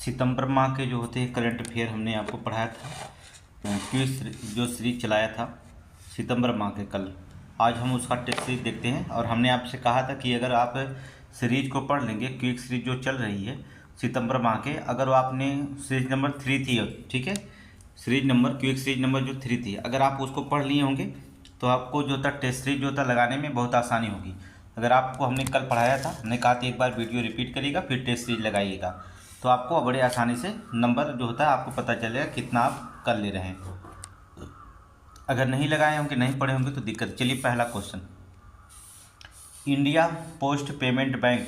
सितंबर माह के जो होते हैं करंट अफेयर हमने आपको पढ़ाया था, क्विज जो सीरीज चलाया था सितंबर माह के कल। आज हम उसका टेस्ट सीरीज देखते हैं और हमने आपसे कहा था कि अगर आप सीरीज को पढ़ लेंगे, क्विक सीरीज जो चल रही है सितंबर माह के, अगर आपने सीरीज नंबर 3 थी, ठीक है, series number quick series number जो 3 थी, अगर आप उसको पढ़ लिए होंगे तो आपको जो था टेस्ट सीरीज जो था लगाने में बहुत आसानी होगी। अगर आपको हमने कल पढ़ाया था, हमने कहा था एक बार वीडियो रिपीट करिएगा फिर टेस्ट सीरीज लगाइएगा, तो आपको बड़े आसानी से नंबर जो होता है आपको पता चलेगा कितना आप कर ले रहे हैं। अगर नहीं लगाए होंगे, नहीं पढ़े होंगे तो दिक्कत। चलिए पहला question, India post payment bank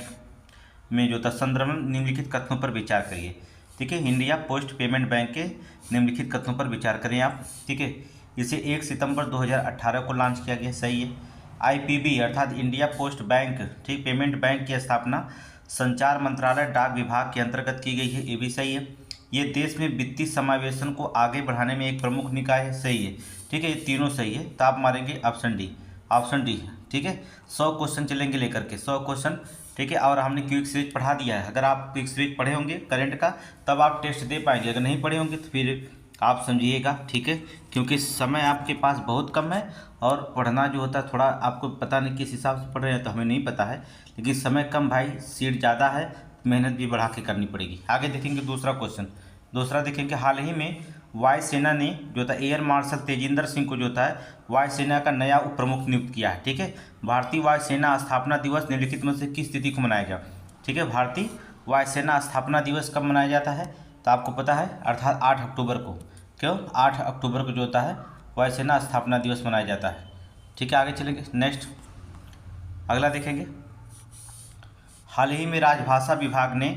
में जो था संदर्भ में निम्नलिखित कथनों पर विचार करिए। ठीक है, इंडिया पोस्ट पेमेंट बैंक के निम्नलिखित कथनों पर विचार करें आप। ठीक है, इसे 1 सितंबर 2018 को लॉन्च किया गया, सही है। आईपीबी अर्थात इंडिया पोस्ट बैंक, ठीक, पेमेंट बैंक की स्थापना संचार मंत्रालय डाक विभाग के अंतर्गत की गई है, ये भी सही है। ये देश में वित्तीय समावेशन को आगे बढ़ाने में एक प्रमुख निकाय है, सही है। ठीक है, ये तीनों सही है, तो आप मारेंगे ऑप्शन डी, ऑप्शन डी। ठीक है, 100 क्वेश्चन चलेंगे लेकर के 100 क्वेश्चन। ठीक है, और हमने क्विक सीरीज पढ़ा दिया है। अगर आप क्विक सीरीज पढ़े होंगे करंट का तब आप टेस्ट दे पाएंगे, अगर नहीं पढ़े होंगे तो फिर आप समझिएगा। ठीक है, क्योंकि समय आपके पास बहुत कम है और पढ़ना जो होता है थोड़ा आपको पता नहीं किस हिसाब से पढ़ रहे हैं, तो हमें नहीं पता है, लेकिन समय कम भाई, सीट ज़्यादा है, मेहनत भी बढ़ा के करनी पड़ेगी। आगे देखेंगे दूसरा क्वेश्चन, दूसरा देखेंगे, हाल ही में वायुसेना ने जो था एयर मार्शल तेजिंदर सिंह को जो था वायुसेना का नया उप प्रमुख नियुक्त किया है। ठीक है, भारतीय वायुसेना स्थापना दिवस निम्नलिखित में से किस तिथि को मनाया गया? ठीक है, भारतीय वायुसेना स्थापना दिवस कब मनाया जाता है? तो आपको पता है, अर्थात 8 अक्टूबर को। क्यों 8 अक्टूबर को जो होता है वायुसेना स्थापना दिवस मनाया जाता है। ठीक है, आगे चलेंगे, नेक्स्ट अगला देखेंगे, हाल ही में राजभाषा विभाग ने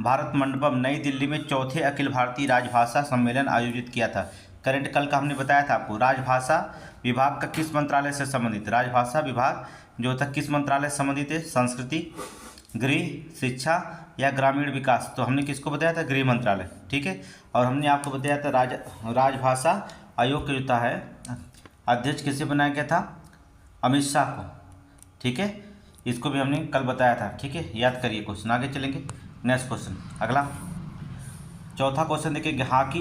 भारत मंडपम नई दिल्ली में चौथे अखिल भारतीय राजभाषा सम्मेलन आयोजित किया था। करंट कल का हमने बताया था आपको, राजभाषा विभाग का किस मंत्रालय से संबंधित? राजभाषा विभाग जो था किस मंत्रालय से संबंधित है? संस्कृति, गृह, शिक्षा या ग्रामीण विकास? तो हमने किसको बताया था? गृह मंत्रालय। ठीक है, और हमने आपको बताया था राजभाषा आयोग के जो है अध्यक्ष किसे बनाया गया था? अमित शाह को। ठीक है, इसको भी हमने कल बताया था। ठीक है, याद करिए क्वेश्चन। आगे चलेंगे, नेक्स्ट क्वेश्चन, अगला चौथा क्वेश्चन देखिए, हॉकी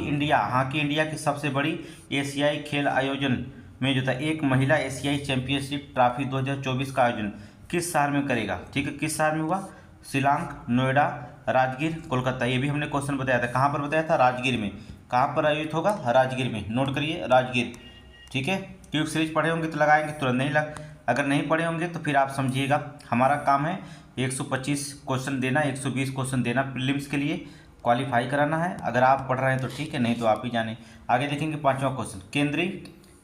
इंडिया की सबसे बड़ी एशियाई खेल आयोजन में जो था एक महिला एशियाई चैंपियनशिप ट्रॉफी 2024 का आयोजन किस शहर में करेगा? ठीक है, किस शहर में हुआ? शिलांग, नोएडा, राजगीर, कोलकाता। ये भी हमने क्वेश्चन बताया था, कहाँ पर बताया था? राजगीर में। कहाँ पर आयोजित होगा? राजगीर में, नोट करिए, राजगीर। ठीक है, क्विक सीरीज पढ़े होंगे तो लगाएंगे, तुरंत नहीं लग, अगर नहीं पढ़े होंगे तो फिर आप समझिएगा। हमारा काम है 125 क्वेश्चन देना, 120 क्वेश्चन देना प्रीलिम्स के लिए, क्वालिफाई कराना है। अगर आप पढ़ रहे हैं तो ठीक है, नहीं तो आप ही जाने। आगे देखेंगे पांचवा क्वेश्चन,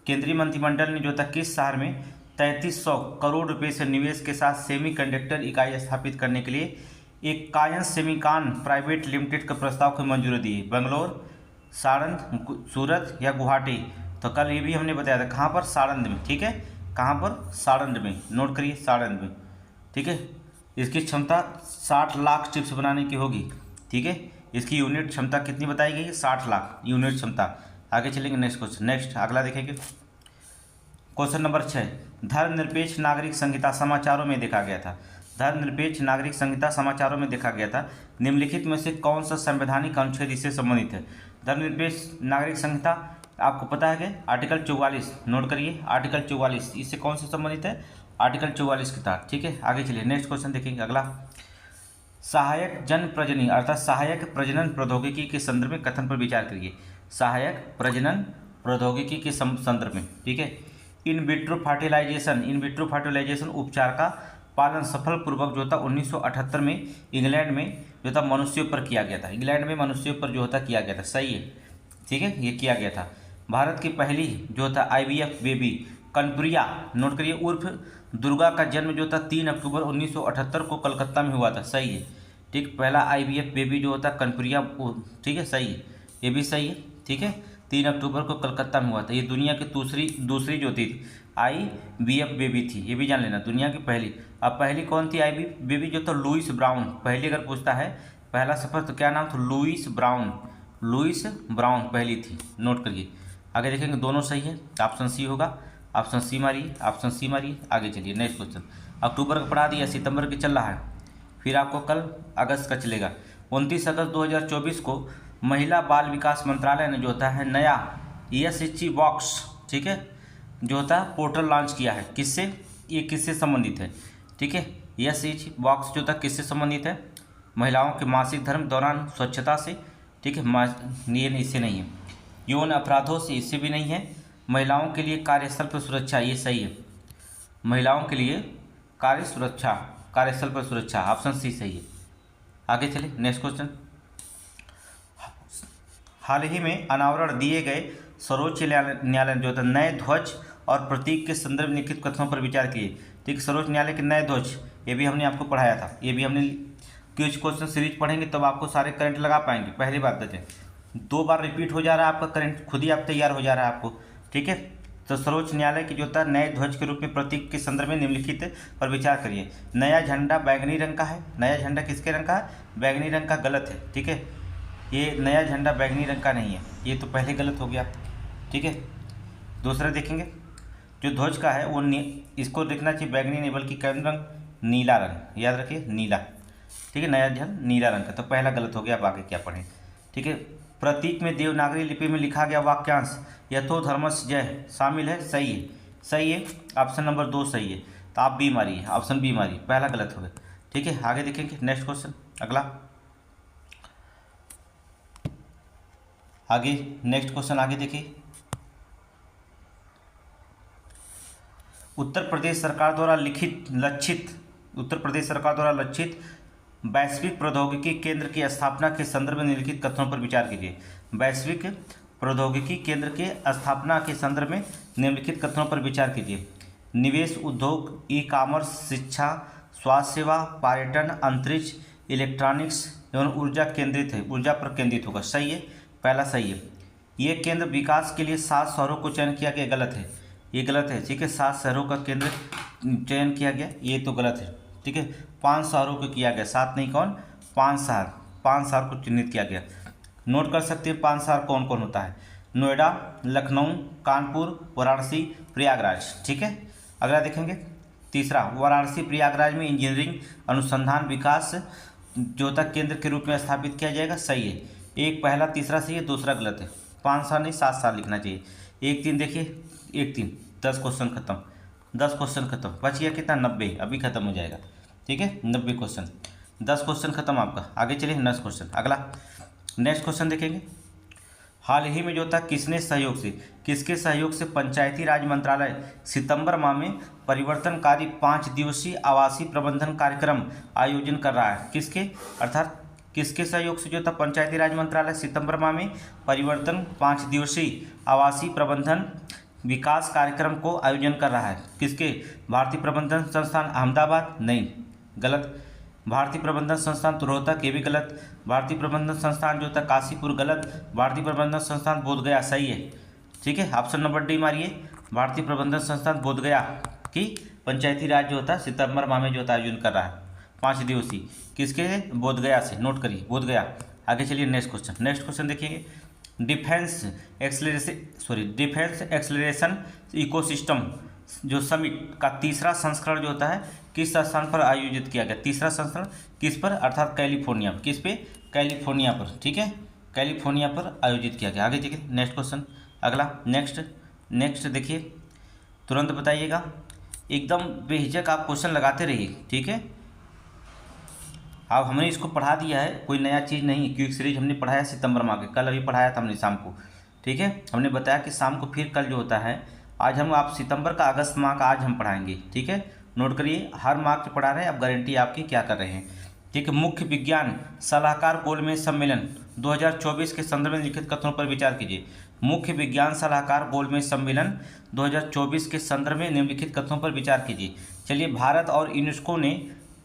केंद्रीय मंत्रिमंडल ने जो था किस शहर में 3300 करोड़ रुपए से निवेश के साथ सेमीकंडक्टर इकाई स्थापित करने के लिए एक कायन सेमीकॉन प्राइवेट लिमिटेड के प्रस्ताव को मंजूरी दी है? बेंगलोर, सारंग, सूरत या गुवाहाटी? तो कल ये भी हमने बताया था, कहाँ पर? सारंग में। ठीक है, कहाँ पर? सारंग में, नोट करिए, सारंग में। ठीक है, इसकी क्षमता 60 लाख चिप्स बनाने की होगी। ठीक है, इसकी यूनिट क्षमता कितनी बताई गई है? 60 लाख यूनिट क्षमता। आगे चलेंगे, नेक्स्ट क्वेश्चन, नेक्स्ट अगला देखेंगे, क्वेश्चन नंबर 6, धर्मनिरपेक्ष नागरिक संहिता समाचारों में देखा गया था। धर्मनिरपेक्ष नागरिक संहिता समाचारों में देखा गया था, निम्नलिखित में से कौन सा संवैधानिक अनुच्छेद इससे संबंधित है? धर्मनिरपेक्ष नागरिक संहिता आपको पता है कि आर्टिकल 44, नोट करिए, आर्टिकल 44 इससे कौन से संबंधित है? आर्टिकल 44 के तहत। ठीक है, आगे चलिए, नेक्स्ट क्वेश्चन देखेंगे, अगला सहायक जन प्रजनन अर्थात सहायक प्रजनन प्रौद्योगिकी के संदर्भ में कथन पर विचार करिए। सहायक प्रजनन प्रौद्योगिकी के संदर्भ में। ठीक है, इन विट्रो फर्टिलाइजेशन उपचार का पालन सफलपूर्वक जो था 1978 में इंग्लैंड में जो था मनुष्यों पर किया गया था। इंग्लैंड में मनुष्यों पर जो होता किया गया था, सही है। ठीक है, ये किया गया था। भारत की पहली जो था IVF बेबी कनप्रिया, नोट करिए, उर्फ दुर्गा का जन्म जो था 3 अक्टूबर 1978 को कलकत्ता में हुआ था, सही है। ठीक, पहला IVF बेबी जो होता कनप्रिया, ठीक है, सही है, ये भी सही है। ठीक है, 3 अक्टूबर को कलकत्ता में हुआ था। ये दुनिया की दूसरी जो थी IVF बेबी थी, ये भी जान लेना, दुनिया की पहली। अब पहली कौन थी IVF बेबी? जो था लुइस ब्राउन। पहली अगर पूछता है पहला सफर तो क्या नाम था? लुइस ब्राउन पहली थी, नोट करिए। आगे देखेंगे, दोनों सही है, ऑप्शन सी होगा, ऑप्शन सी मारिए, ऑप्शन सी मारिए। आगे चलिए, नेक्स्ट क्वेश्चन, अक्टूबर का पढ़ा दिया, सितंबर के चल रहा है, फिर आपको कल अगस्त का चलेगा। 29 अगस्त 2024 को महिला बाल विकास मंत्रालय ने जो होता है नया ESHG बॉक्स, ठीक है, जो होता है पोर्टल लॉन्च किया है। किससे, ये किससे संबंधित है, ठीक है, ESHG बॉक्स जो था किससे संबंधित है, महिलाओं के मासिक धर्म दौरान स्वच्छता से, ठीक है, ये इससे नहीं है, यौन अपराधों से, इससे भी नहीं है, महिलाओं के लिए कार्यस्थल पर सुरक्षा, ये सही है, महिलाओं के लिए कार्यस्थल पर सुरक्षा, ऑप्शन सी सही है। आगे चलिए नेक्स्ट क्वेश्चन। हाल ही में अनावरण दिए गए सर्वोच्च न्यायालय जो था नए ध्वज और प्रतीक के संदर्भ में लिखित कथनों पर विचार किए। ठीक, सर्वोच्च न्यायालय के नए ध्वज, ये भी हमने आपको पढ़ाया था, ये भी हमने क्विज क्वेश्चन सीरीज पढ़ेंगे तब आपको सारे करंट लगा पाएंगे। पहली बात देखें, 2 बार रिपीट हो जा रहा है आपका करंट, खुद ही आप तैयार हो जा रहा है आपको, ठीक है। तो सर्वोच्च न्यायालय की जो था नए ध्वज के रूप में प्रतीक के संदर्भ में निम्नलिखित पर विचार करिए। नया झंडा बैंगनी रंग का है, नया झंडा किसके रंग का है, बैंगनी रंग का, गलत है, ठीक है, ये नया झंडा बैंगनी रंग का नहीं है, ये तो पहले गलत हो गया, ठीक है। दूसरा देखेंगे, जो ध्वज का है वो इसको लिखना चाहिए बैंगनी नहीं बल्कि कौन रंग, नीला रंग, याद रखिए नीला, ठीक है, नया झंडा नीला रंग का, तो पहला गलत हो गया। अब आगे क्या पढ़ें, ठीक है। प्रतीक में देवनागरी लिपि में लिखा गया वाक्यांश यथो धर्मस्य जय शामिल है, सही है, सही है, ऑप्शन नंबर 2 सही है, तो आप बी मारिए, ऑप्शन बी मारिए, पहला गलत हो गया, ठीक है। आगे देखेंगे नेक्स्ट क्वेश्चन, अगला, आगे नेक्स्ट क्वेश्चन आगे देखिए। उत्तर प्रदेश सरकार द्वारा लक्षित वैश्विक प्रौद्योगिकी केंद्र की स्थापना के संदर्भ में निम्नलिखित कथनों पर विचार कीजिए। वैश्विक प्रौद्योगिकी केंद्र के स्थापना के संदर्भ में निम्नलिखित कथनों पर विचार कीजिए। निवेश, उद्योग, ई कॉमर्स, शिक्षा, स्वास्थ्य सेवा, पर्यटन, अंतरिक्ष, इलेक्ट्रॉनिक्स एवं ऊर्जा पर केंद्रित होगा, सही है, पहला सही है। ये केंद्र विकास के लिए 7 शहरों को चयन किया गया, गलत है, ये गलत है, ठीक है, 7 शहरों का केंद्र चयन किया गया, ये तो गलत है, ठीक है, 5 शहरों को किया गया, 7 नहीं, कौन, 5 शहर को चिन्हित किया गया। नोट कर सकते हैं 5 शहर कौन कौन होता है, नोएडा, लखनऊ, कानपुर, वाराणसी, प्रयागराज, ठीक है। अगला देखेंगे, तीसरा, वाराणसी प्रयागराज में इंजीनियरिंग अनुसंधान विकास जो था केंद्र के रूप में स्थापित किया जाएगा, सही है, एक पहला तीसरा सही है, दूसरा गलत है, 5 साल नहीं 7 साल लिखना चाहिए। 1-3 देखिए, 1-3 10 क्वेश्चन खत्म, 10 क्वेश्चन खत्म, बच गया कितना, 90, अभी खत्म हो जाएगा, ठीक है, 90 क्वेश्चन, 10 क्वेश्चन खत्म आपका। आगे चलिए नेक्स्ट क्वेश्चन, अगला नेक्स्ट क्वेश्चन देखेंगे। हाल ही में जो था किसके सहयोग से पंचायती राज मंत्रालय सितंबर माह में परिवर्तनकारी 5 दिवसीय आवासीय प्रबंधन कार्यक्रम आयोजन कर रहा है, किसके सहयोग से जो था पंचायती राज मंत्रालय सितंबर माह में परिवर्तन 5 दिवसीय आवासीय प्रबंधन विकास कार्यक्रम को आयोजन कर रहा है, किसके, भारतीय प्रबंधन संस्थान अहमदाबाद, नहीं, गलत, भारतीय प्रबंधन संस्थान रोहतक, ये भी गलत, भारतीय प्रबंधन संस्थान जो था काशीपुर, गलत, भारतीय प्रबंधन संस्थान बोधगया, सही है, ठीक है, ऑप्शन नंबर डी मारिए, भारतीय प्रबंधन संस्थान बोधगया की पंचायती राज जो होता है सितंबर माह में जो था आयोजन कर रहा है 5 दिवसीय, किसके, बोधगया से, नोट करिए बोधगया। आगे चलिए नेक्स्ट क्वेश्चन देखिए। डिफेंस एक्सलेरेशन इकोसिस्टम जो समिट का तीसरा संस्करण जो होता है किस स्थान पर आयोजित किया गया, तीसरा संस्करण किस पर, अर्थात कैलिफोर्निया, किस पे, कैलिफोर्निया पर, ठीक है, कैलिफोर्निया पर आयोजित किया गया। आगे देखिए नेक्स्ट क्वेश्चन, अगला नेक्स्ट देखिए, तुरंत बताइएगा, एकदम बेहिचक आप क्वेश्चन लगाते रहिए, ठीक है। अब हमने इसको पढ़ा दिया है, कोई नया चीज़ नहीं, क्विक सीरीज हमने पढ़ाया सितंबर माह के, कल अभी पढ़ाया था हमने शाम को, ठीक है, हमने बताया कि शाम को फिर कल जो होता है, आज हम आप सितंबर का अगस्त माह का आज हम पढ़ाएंगे, ठीक है, नोट करिए, हर माह के पढ़ा रहे हैं, अब गारंटी आपकी क्या कर रहे हैं, ठीक है। मुख्य विज्ञान सलाहकार गोलमेज सम्मेलन 2024 के संदर्भ में लिखित कथनों पर विचार कीजिए। मुख्य विज्ञान सलाहकार गोलमेज सम्मेलन 2024 के संदर्भ में निम्नलिखित कथनों पर विचार कीजिए। चलिए, भारत और यूनेस्को ने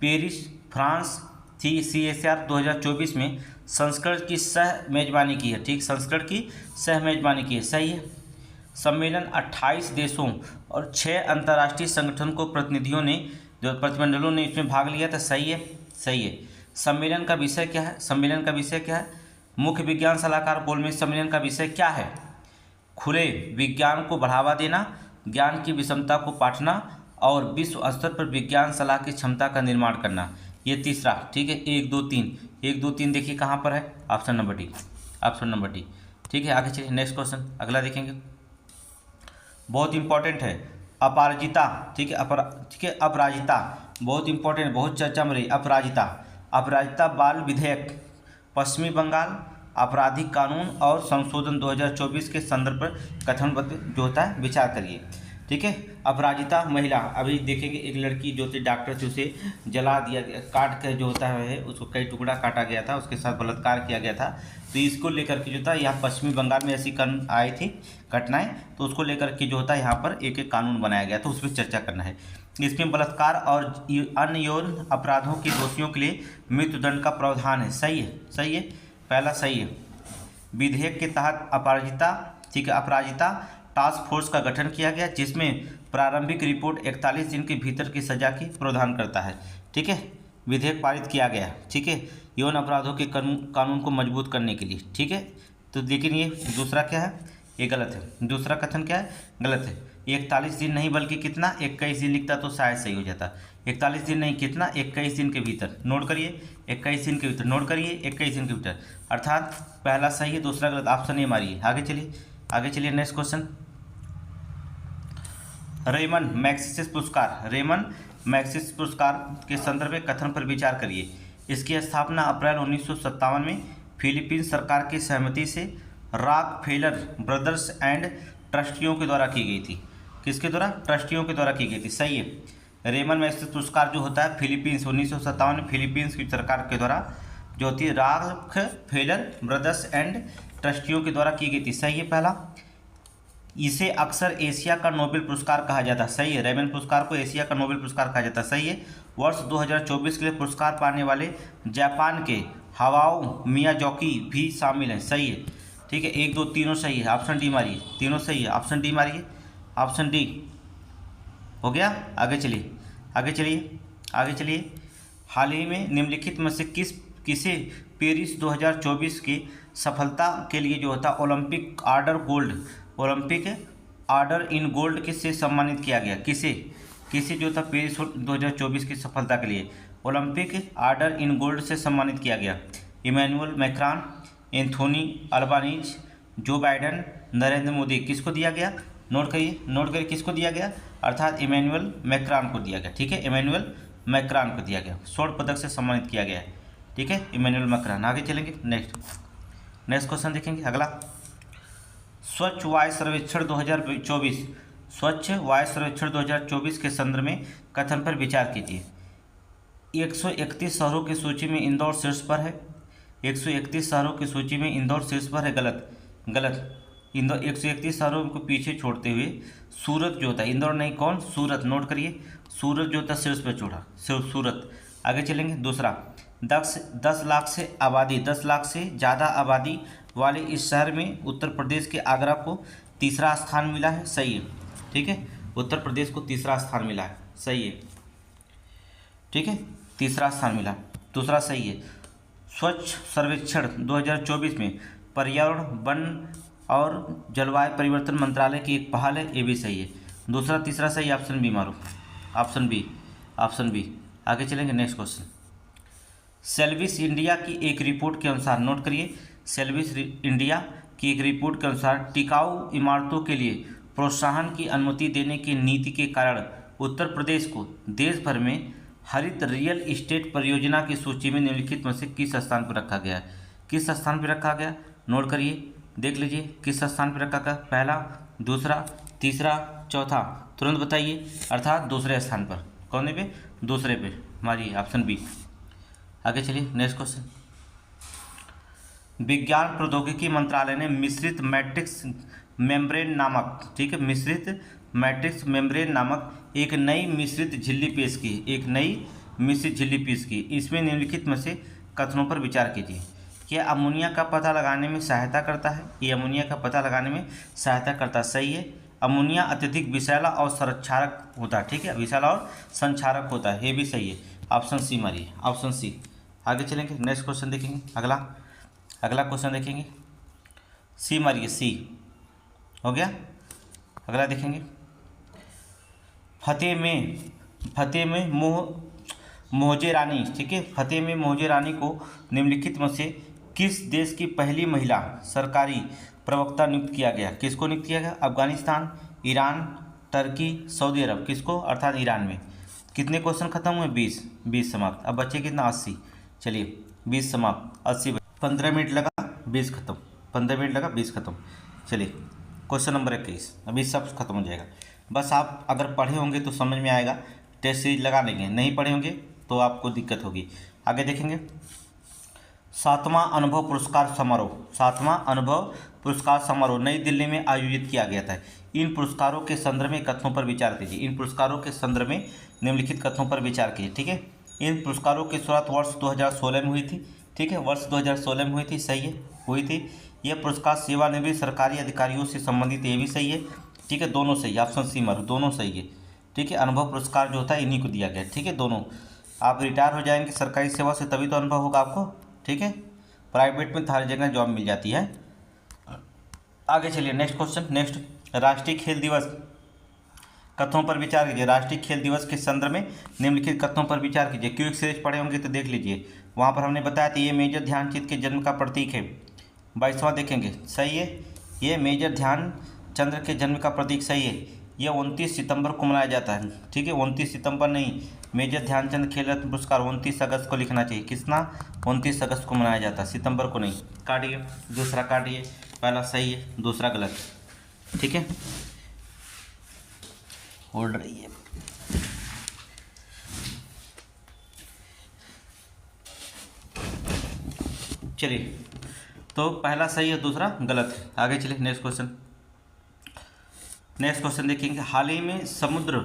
पेरिस फ्रांस CSR 2024 में संस्करण की सह मेजबानी की है, ठीक, संस्करण की सह मेजबानी की है, सही है। सम्मेलन 28 देशों और 6 अंतर्राष्ट्रीय संगठन को प्रतिनिधिमंडलों ने इसमें भाग लिया था, सही है, सही है। सम्मेलन का विषय क्या है, मुख्य विज्ञान सलाहकार गोलमेज सम्मेलन का विषय क्या है, खुले विज्ञान को बढ़ावा देना, ज्ञान की विषमता को पाटना और विश्व स्तर पर विज्ञान सलाह की क्षमता का निर्माण करना। ये तीसरा, ठीक है, 1 2 3, 1 2 3 देखिए कहाँ पर है, option number D, option number D. ठीक है, आगे चलिए नेक्स्ट क्वेश्चन अगला देखेंगे, बहुत इंपॉर्टेंट है, अपराजिता। ठीक है, ठीक है, अपराजिता बहुत इंपॉर्टेंट, बहुत चर्चा में रही। अपराजिता, अपराजिता बाल विधेयक, पश्चिमी बंगाल आपराधिक कानून और संशोधन 2024 के संदर्भ पर कथन पत्र जो होता है विचार करिए। ठीक है, अपराजिता महिला, अभी देखेंगे एक लड़की जो थी डॉक्टर थी, उसे जला दिया गया, काट कर जो होता है उसको कई टुकड़ा काटा गया था, उसके साथ बलात्कार किया गया था। तो इसको लेकर के जो था यहाँ पश्चिमी बंगाल में ऐसी आई थी घटनाएं, तो उसको लेकर के जो होता है यहाँ पर एक एक कानून बनाया गया, तो उस पर चर्चा करना है। इसमें बलात्कार और अन्य यौन अपराधों के दोषियों के लिए मृत्युदंड का प्रावधान है। सही है, सही है, पहला सही है। विधेयक के तहत अपराजिता, ठीक है, अपराजिता टास्क फोर्स का गठन किया गया, जिसमें प्रारंभिक रिपोर्ट 41 दिन के भीतर की सजा की प्रावधान करता है। ठीक है, विधेयक पारित किया गया, ठीक है, यौन अपराधों के कानून को मजबूत करने के लिए। ठीक है, तो लेकिन ये दूसरा क्या है, ये गलत है। दूसरा कथन क्या है, गलत है। 41 दिन नहीं बल्कि कितना, 21 दिन लिखता तो शायद सही हो जाता। 41 दिन नहीं, कितना, 21 दिन के भीतर। नोट करिए, 21 दिन के भीतर, नोट करिए, 21 दिन के भीतर, अर्थात पहला सही है, दूसरा गलत, ऑप्शन ए मारिए। आगे चलिए, आगे चलिए नेक्स्ट क्वेश्चन, रेमन मैग्सेसे पुरस्कार, रेमन मैग्सेसे पुरस्कार के संदर्भ में कथन पर विचार करिए। इसकी स्थापना अप्रैल 1957 में फिलीपींस सरकार की सहमति से रॉकफेलर ब्रदर्स एंड ट्रस्टियों के द्वारा की गई थी। किसके द्वारा, ट्रस्टियों के द्वारा की गई थी। सही है, रेमन मैग्सेसे पुरस्कार जो होता है फिलीपींस 1957 में फिलीपींस की सरकार के द्वारा जो होती है रॉकफेलर ब्रदर्स एंड ट्रस्टियों के द्वारा की गई थी। सही है पहला। इसे अक्सर एशिया का नोबेल पुरस्कार कहा जाता है। सही है, रेमन पुरस्कार को एशिया का नोबेल पुरस्कार कहा जाता है। सही है। वर्ष 2024 के लिए पुरस्कार पाने वाले जापान के हायाओ मियाजाकी भी शामिल हैं। सही है, ठीक है, 1 2 तीनों सही है, ऑप्शन डी मारिए, तीनों सही है, ऑप्शन डी मारिए, ऑप्शन डी हो गया। आगे चलिए, आगे चलिए, आगे चलिए, हाल ही में निम्नलिखित में से किसे पेरिस 2024 की सफलता के लिए जो होता Olympic order gold, Olympic order in gold किससे सम्मानित किया गया, किसे, किसे जो था पेरिस 2024 की सफलता के लिए ओलंपिक ऑर्डर इन गोल्ड से सम्मानित किया गया। Emmanuel Macron, Anthony Albanese, Joe Biden, Narendra Modi. किसको दिया गया, नोट करिए, नोट करिए, किसको दिया गया, अर्थात इमैनुअल मैक्रॉन को दिया गया। ठीक है, इमैनुअल मैक्रॉन को दिया गया, स्वर्ण पदक से सम्मानित किया गया है। ठीक है, इमैनुअल मैक्रॉन। आगे चलेंगे, नेक्स्ट क्वेश्चन देखेंगे अगला, स्वच्छ वायु सर्वेक्षण 2024, स्वच्छ वायु सर्वेक्षण 2024 के संदर्भ में कथन पर विचार कीजिए। 131 शहरों की सूची में इंदौर शीर्ष पर है। 131 शहरों की सूची में इंदौर शीर्ष पर है, गलत, गलत। इंदौर 131 शहरों को पीछे छोड़ते हुए सूरत जो होता है, इंदौर नहीं, कौन, सूरत, नोट करिए, सूरत जो होता है शीर्ष पर छोड़ा, सूरत। आगे चलेंगे, दूसरा, 10 लाख से आबादी, 10 लाख से ज़्यादा आबादी वाले इस शहर में उत्तर प्रदेश के आगरा को तीसरा स्थान मिला है। सही है, ठीक है, उत्तर प्रदेश को तीसरा स्थान मिला है। सही है, ठीक है, तीसरा स्थान मिला। दूसरा सही है, स्वच्छ सर्वेक्षण 2024 में पर्यावरण, वन और जलवायु परिवर्तन मंत्रालय की एक पहल है, ये भी सही है। दूसरा तीसरा सही, ऑप्शन बी मारो, ऑप्शन बी, ऑप्शन बी। आगे चलेंगे, नेक्स्ट क्वेश्चन, सेल्विस इंडिया की एक रिपोर्ट के अनुसार, नोट करिए, सेल्विस इंडिया की एक रिपोर्ट के अनुसार टिकाऊ इमारतों के लिए प्रोत्साहन की अनुमति देने की नीति के कारण उत्तर प्रदेश को देश भर में हरित रियल एस्टेट परियोजना की सूची में निम्नलिखित में से किस स्थान पर रखा गया है, किस स्थान पर रखा गया, नोट करिए, देख लीजिए किस स्थान पर रखा गया, पहला, दूसरा, तीसरा, चौथा, तुरंत बताइए, अर्थात दूसरे स्थान पर, कौन पे, दूसरे पे मारिए, ऑप्शन बी। आगे चलिए, नेक्स्ट क्वेश्चन, विज्ञान प्रौद्योगिकी मंत्रालय ने मिश्रित मैट्रिक्स मेम्ब्रेन नामक, ठीक है, मिश्रित मैट्रिक्स मेम्ब्रेन नामक एक नई मिश्रित झिल्ली पेश की, एक नई मिश्रित झिल्ली पेश की। इसमें निम्नलिखित में से कथनों पर विचार कीजिए। यह अमोनिया का पता लगाने में सहायता करता है, ये अमोनिया का पता लगाने में सहायता करता है। सही है, अमोनिया अत्यधिक विषैला और संक्षारक होता है, ठीक है, विषैला और संक्षारक होता है, ये भी सही है, ऑप्शन सी मारिए, ऑप्शन सी। आगे चलेंगे, नेक्स्ट क्वेश्चन देखेंगे, अगला क्वेश्चन देखेंगे, सी मारिए, सी हो गया। अगला देखेंगे, फतेह में मोहजे रानी, ठीक है, फतेह में मोहजे रानी को निम्नलिखित में से किस देश की पहली महिला सरकारी प्रवक्ता नियुक्त किया गया? किसको नियुक्त किया गया? अफगानिस्तान, ईरान, टर्की, सऊदी अरब। किसको? अर्थात ईरान में। कितने क्वेश्चन खत्म हुए? 20। 20 समाप्त। अब बच्चे कितना? 80। चलिए 20 समाप्त, 80। 15 मिनट लगा, 20 खत्म। 15 मिनट लगा, 20 खत्म। चलिए क्वेश्चन नंबर 21। अभी सब खत्म हो जाएगा। बस आप अगर पढ़े होंगे तो समझ में आएगा, टेस्ट सीरीज लगा लेंगे। नहीं पढ़े होंगे तो आपको दिक्कत होगी। आगे देखेंगे। 7वां अनुभव पुरस्कार समारोह, 7वां अनुभव पुरस्कार समारोह नई दिल्ली में आयोजित किया गया था। इन पुरस्कारों के संदर्भ में कथनों पर विचार कीजिए। इन पुरस्कारों के संदर्भ में निम्नलिखित कथनों पर विचार कीजिए, ठीक है। इन पुरस्कारों की शुरुआत वर्ष 2016 में हुई थी, ठीक है, वर्ष 2016 में हुई थी, सही है, हुई थी। यह पुरस्कार सेवानिवृत्त सरकारी अधिकारियों से संबंधित, ये भी सही है, ठीक है, दोनों सही। ऑप्शन सी मारो, दोनों सही है, ठीक है। अनुभव पुरस्कार जो होता है इन्हीं को दिया गया, ठीक है, दोनों। आप रिटायर हो जाएंगे सरकारी सेवा से तभी तो अनुभव होगा आपको, ठीक है। प्राइवेट में हर जगह जॉब मिल जाती है। आगे चलिए नेक्स्ट क्वेश्चन। नेक्स्ट, राष्ट्रीय खेल दिवस कथनों पर विचार कीजिए। राष्ट्रीय खेल दिवस के संदर्भ में निम्नलिखित कथनों पर विचार कीजिए। क्विक सीरीज पढ़े होंगे तो देख लीजिए, वहाँ पर हमने बताया था ये मेजर ध्यानचंद के जन्म का प्रतीक है। 22वां देखेंगे, सही है, ये मेजर ध्यानचंद के जन्म का प्रतीक, सही है। यह 29 सितंबर को मनाया जाता है, ठीक है, 29 सितंबर नहीं, मेजर ध्यानचंद खेल रत्न पुरस्कार 29 अगस्त को लिखना चाहिए। किसना? 29 अगस्त को मनाया जाता है, सितंबर को नहीं। काटिए, दूसरा काटिए, पहला सही है, दूसरा गलत, ठीक है। होल्ड रहिए। चलिए, तो पहला सही है, दूसरा गलत है। आगे चलिए नेक्स्ट क्वेश्चन। नेक्स्ट क्वेश्चन देखेंगे। हाल ही में समुद्र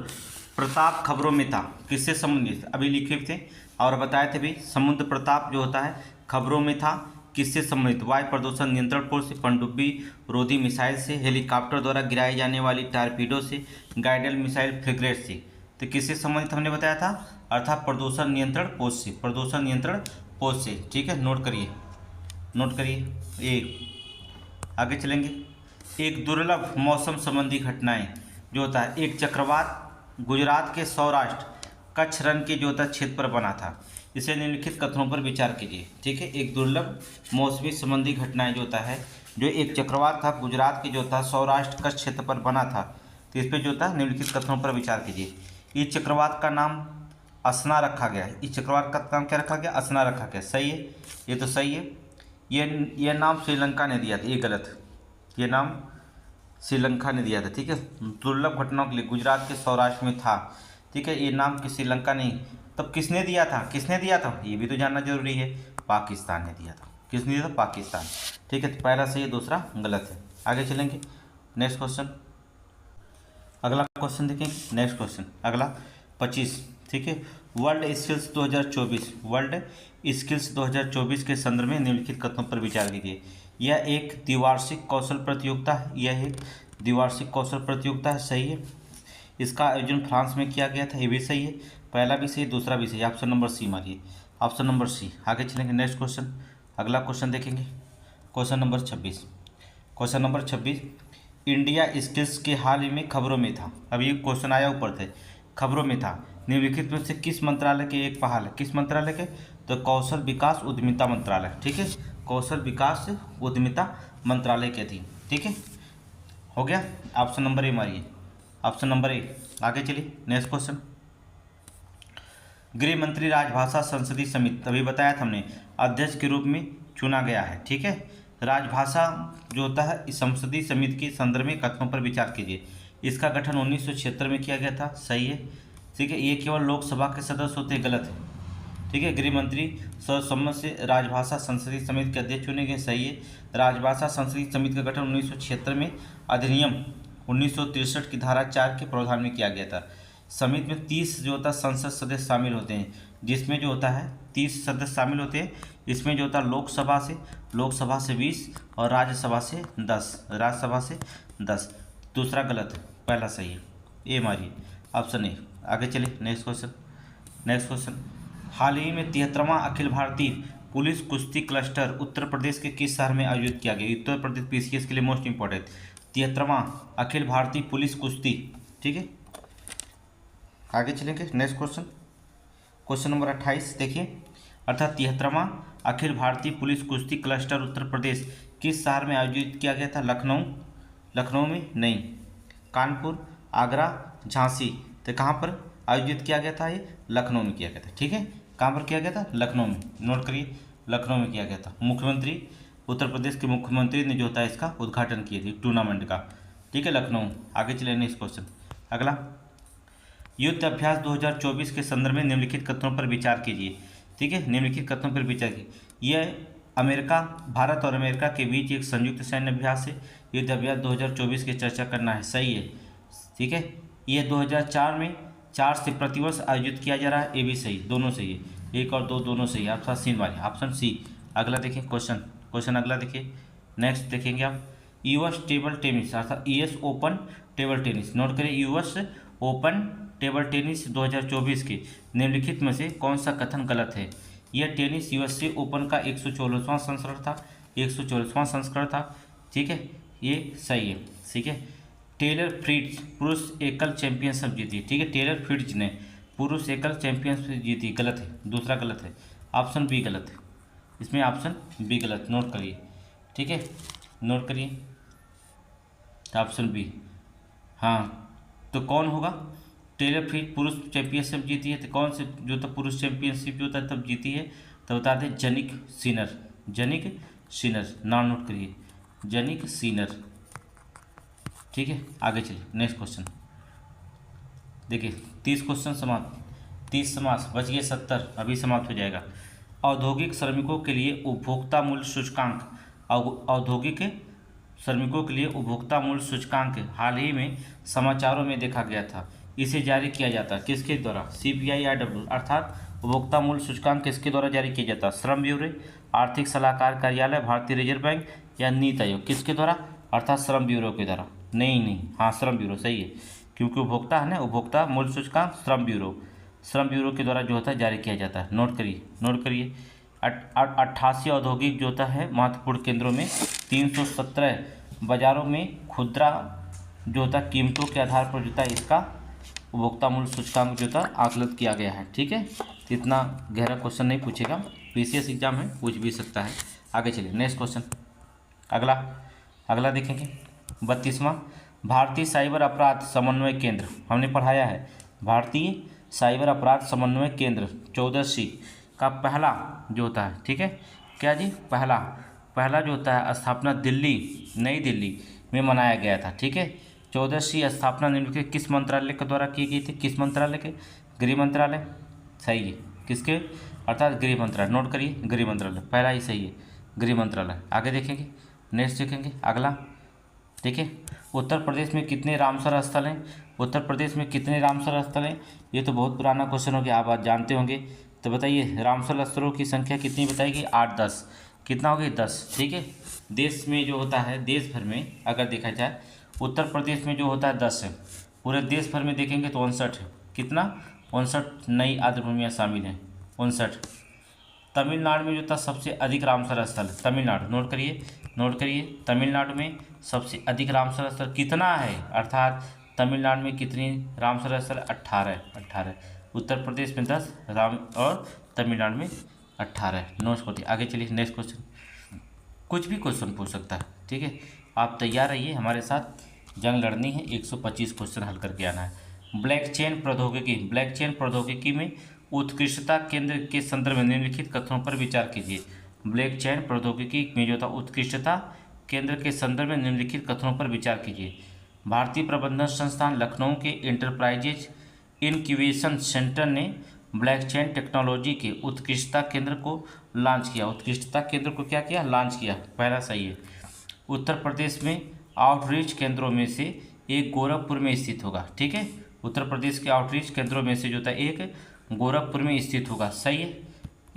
प्रताप खबरों में था, किससे संबंधित? अभी लिखे थे और बताए थे भी, समुद्र प्रताप जो होता है खबरों में था, किससे संबंधित? वायु प्रदूषण नियंत्रण फोर्स से, पनडुब्बी रोधी मिसाइल से, हेलीकॉप्टर द्वारा गिराई जाने वाली टारपीडो से, गाइडेड मिसाइल फ्रिगेट से। तो किससे संबंधित हमने बताया था? अर्थात प्रदूषण नियंत्रण पोस्ट से, प्रदूषण नियंत्रण पोस्ट से, ठीक है। नोट करिए, नोट करिए। आगे चलेंगे। एक दुर्लभ मौसम संबंधी घटनाएं जो होता है, एक चक्रवात गुजरात के सौराष्ट्र कच्छ रण के जो होता है क्षेत्र पर बना था। इसे निम्नलिखित कथनों पर विचार कीजिए, ठीक है। एक दुर्लभ मौसमी संबंधी घटनाएं जो होता है, जो एक चक्रवात था गुजरात के जो था सौराष्ट्र कच्छ क्षेत्र पर बना था, तो इस पर जो था निम्नलिखित कथनों पर विचार कीजिए। इस चक्रवात का नाम असना रखा गया है। इस चक्रवात का नाम क्या रखा गया? असना रखा गया, सही है, ये तो सही है। ये नाम श्रीलंका ने दिया था, ये गलत। ये नाम श्रीलंका ने दिया था, ठीक है। दुर्लभ घटनाओं के लिए गुजरात के सौराष्ट्र में था, ठीक है, ये नाम श्रीलंका नहीं। तब किसने दिया था? किसने दिया था ये भी तो जानना जरूरी है। पाकिस्तान ने दिया था। किसने दिया था? पाकिस्तान, ठीक है। तो पहला सही है, दूसरा गलत है। आगे चलेंगे नेक्स्ट क्वेश्चन। अगला क्वेश्चन देखें, नेक्स्ट क्वेश्चन अगला 25, ठीक है। वर्ल्ड स्किल्स 2024, वर्ल्ड स्किल्स 2024 के संदर्भ में निम्नलिखित कथनों पर विचार कीजिए। यह एक द्विवार्षिक कौशल प्रतियोगिता है, यह एक द्विवार्षिक कौशल प्रतियोगिता है, सही है। इसका आयोजन फ्रांस में किया गया था, ये भी सही है। पहला भी सही, दूसरा भी सही। ऑप्शन नंबर सी मारिए, ऑप्शन नंबर सी। आगे चलेंगे नेक्स्ट क्वेश्चन। अगला क्वेश्चन देखेंगे, question number 26। Question number 26, India skills के हाल ही में खबरों में था। अभी ये क्वेश्चन आया ऊपर थे, खबरों में था। निम्नलिखित में से किस मंत्रालय के एक पहल है? किस मंत्रालय के? तो कौशल विकास उद्यमिता मंत्रालय, ठीक है, कौशल विकास उद्यमिता मंत्रालय के थी, ठीक है। हो गया, ऑप्शन नंबर ए मारिए, ऑप्शन नंबर ए। आगे चलिए नेक्स्ट क्वेश्चन। गृह मंत्री राजभाषा संसदीय समिति, तभी बताया था हमने, अध्यक्ष के रूप में चुना गया है, ठीक है। राजभाषा जो होता है इस संसदीय समिति के संदर्भ में कथनों पर विचार कीजिए। इसका गठन 1976 में किया गया था, सही है, ठीक है। ये केवल लोकसभा के सदस्य होते, गलत है, ठीक है। गृह मंत्री सर्वसम्मति से राजभाषा संसदीय समिति के अध्यक्ष चुने गए, सही है। राजभाषा संसदीय समिति का गठन 1976 में अधिनियम 1963 की धारा 4 के प्रावधान में किया गया था। समिति में 30 जो होता है संसद सदस्य शामिल होते हैं, जिसमें जो होता है 30 सदस्य शामिल होते हैं। इसमें जो होता है लोकसभा से 20 और राज्यसभा से 10, राज्यसभा से 10। दूसरा गलत है, पहला सही है, ए मारिए, ऑप्शन ए। आगे चलिए नेक्स्ट क्वेश्चन। नेक्स्ट क्वेश्चन, हाल ही में 73वां अखिल भारतीय पुलिस कुश्ती क्लस्टर उत्तर प्रदेश के किस शहर में आयोजित किया गया? उत्तर प्रदेश पीसीएस के लिए most important, 73वां Akhil Bharatiya police कुश्ती, ठीक है। आगे चलेंगे नेक्स्ट क्वेश्चन। क्वेश्चन नंबर 28 देखिए, अर्थात 73वां अखिल भारतीय पुलिस कुश्ती क्लस्टर उत्तर प्रदेश किस शहर में आयोजित किया गया था? लखनऊ, लखनऊ में नहीं, कानपुर, आगरा, झांसी। तो कहाँ पर आयोजित किया गया था? ये लखनऊ में किया गया था। ठीक है, कहाँ पर किया गया था? लखनऊ में। नोट करिए, लखनऊ में किया गया था। मुख्यमंत्री, उत्तर प्रदेश के मुख्यमंत्री ने जो होता है इसका उद्घाटन किए थे टूर्नामेंट का। ठीक है, लखनऊ। आगे चले नेक्स्ट क्वेश्चन। अगला, युद्ध अभ्यास 2024 के संदर्भ में निम्नलिखित कथनों पर विचार कीजिए। ठीक है, निम्नलिखित कथनों पर विचार कीजिए। यह अमेरिका, भारत और अमेरिका के बीच एक संयुक्त सैन्य अभ्यास है। युद्ध अभ्यास 2024 की चर्चा करना है, सही है। ठीक है, ये 2004 में 4 से प्रतिवर्ष आयोजित किया जा रहा है, ये भी सही, दोनों सही है, 1 और 2 दोनों सही है। ऑप्शन सी वाले, ऑप्शन सी। अगला देखिए क्वेश्चन अगला देखिए, नेक्स्ट देखेंगे आप। यूएस टेबल टेनिस अर्थात US open table tennis, note करिए, यूएस ओपन टेबल टेनिस 2024 के निम्नलिखित में से कौन सा कथन गलत है? यह टेनिस यूएसए ओपन का 144वां संस्करण था, 144वां संस्करण था। ठीक है, ये सही है। ठीक है, टेलर फ्रिट्ज पुरुष एकल चैंपियनशिप जीती। ठीक है, टेलर फ्रिट्ज ने पुरुष एकल चैंपियनशिप जीती, गलत है, दूसरा गलत है, ऑप्शन बी गलत है, इसमें ऑप्शन बी गलत, नोट करिए। ठीक है, नोट करिए, ऑप्शन बी। हाँ, तो कौन होगा? टेलर फ्रिट्ज पुरुष चैंपियनशिप जीती है, तो कौन से जो तो पुरुष चैंपियनशिप जो था तब जीती है? तो बता दें जनिक सिनर, जनिक सिनर, नाम नोट करिए, जनिक सिनर। ठीक है, आगे चलिए नेक्स्ट क्वेश्चन देखिए। 30 क्वेश्चन समाप्त, 30 समाप्त, बच गए 70, अभी समाप्त हो जाएगा। औद्योगिक श्रमिकों के लिए उपभोक्ता मूल्य सूचकांक, औद्योगिक श्रमिकों के लिए उपभोक्ता मूल्य सूचकांक हाल ही में समाचारों में देखा गया था। इसे जारी किया जाता है किसके द्वारा? CPIRW, अर्थात उपभोक्ता मूल्य सूचकांक किसके द्वारा जारी किया जाता है? श्रम ब्यूरो, आर्थिक सलाहकार कार्यालय, भारतीय रिजर्व बैंक या नीति आयोग, किसके द्वारा? अर्थात श्रम ब्यूरो के द्वारा। नहीं, हाँ, श्रम ब्यूरो सही है, क्योंकि उपभोक्ता है ना, उपभोक्ता मूल्य सूचकांक श्रम ब्यूरो के द्वारा जो होता है जारी किया जाता है। नोट करिए 88 औद्योगिक जो होता है महत्वपूर्ण केंद्रों में 317 बाजारों में खुदरा जो होता है कीमतों के आधार पर जो होता है इसका उपभोक्ता मूल्य सूचकांक जो होता है आकलित किया गया है। ठीक है, इतना गहरा क्वेश्चन नहीं पूछेगा, PCS एग्जाम है, पूछ भी सकता है। आगे चलिए नेक्स्ट क्वेश्चन। अगला देखेंगे 32वां भारतीय साइबर अपराध समन्वय केंद्र, हमने पढ़ाया है भारतीय साइबर अपराध समन्वय केंद्र 14C का पहला जो होता है, ठीक है, क्या जी, पहला जो होता है स्थापना नई दिल्ली में मनाया गया था। ठीक है, 14C स्थापना निम्नलिखित किस मंत्रालय के द्वारा की गई थी? किस मंत्रालय के? गृह मंत्रालय, सही है, किसके? अर्थात गृह मंत्रालय। नोट करिए, गृह मंत्रालय पहला ही सही है, गृह मंत्रालय। आगे देखेंगे, नेक्स्ट देखेंगे अगला। देखिए, उत्तर प्रदेश में कितने रामसर स्थल हैं? उत्तर प्रदेश में कितने रामसर स्थल हैं? ये तो बहुत पुराना क्वेश्चन हो गया, आप जानते होंगे, तो बताइए रामसर स्थलों की संख्या कितनी बताएगी? 8-10, कितना हो गई? 10। ठीक है, देश में जो होता है, देश भर में अगर देखा जाए उत्तर प्रदेश में जो होता है 10 है, पूरे देश भर में देखेंगे तो 59 है। कितना? 59 नई आर्द्रभूमियाँ शामिल हैं, 59। तमिलनाडु में जो था सबसे अधिक रामसर स्थल, तमिलनाडु, नोट करिए, तमिलनाडु में सबसे अधिक रामसर स्थल कितना है? अर्थात तमिलनाडु में कितनी रामसर स्थल? 18। उत्तर प्रदेश में 10 राम और तमिलनाडु में 18। नोट करते आगे चलिए नेक्स्ट क्वेश्चन। कुछ भी क्वेश्चन पूछ सकता है, ठीक है, आप तैयार रहिए, हमारे साथ जंग लड़नी है, 125 क्वेश्चन हल करके आना है। ब्लॉकचेन प्रौद्योगिकी में उत्कृष्टता केंद्र के संदर्भ में निम्नलिखित कथनों पर विचार कीजिए। ब्लॉकचेन प्रौद्योगिकी में जो था उत्कृष्टता केंद्र के संदर्भ में निम्नलिखित कथनों पर विचार कीजिए। भारतीय प्रबंधन संस्थान लखनऊ के इंटरप्राइजेज इनक्यूबेशन सेंटर ने ब्लॉकचेन टेक्नोलॉजी के उत्कृष्टता केंद्र को लॉन्च किया। उत्कृष्टता केंद्र को क्या किया? लॉन्च किया, पहला सही है। उत्तर प्रदेश में आउटरीच केंद्रों में से एक गोरखपुर में स्थित होगा। ठीक है, उत्तर प्रदेश के आउटरीच केंद्रों में से जो था एक गोरखपुर में स्थित होगा, सही है,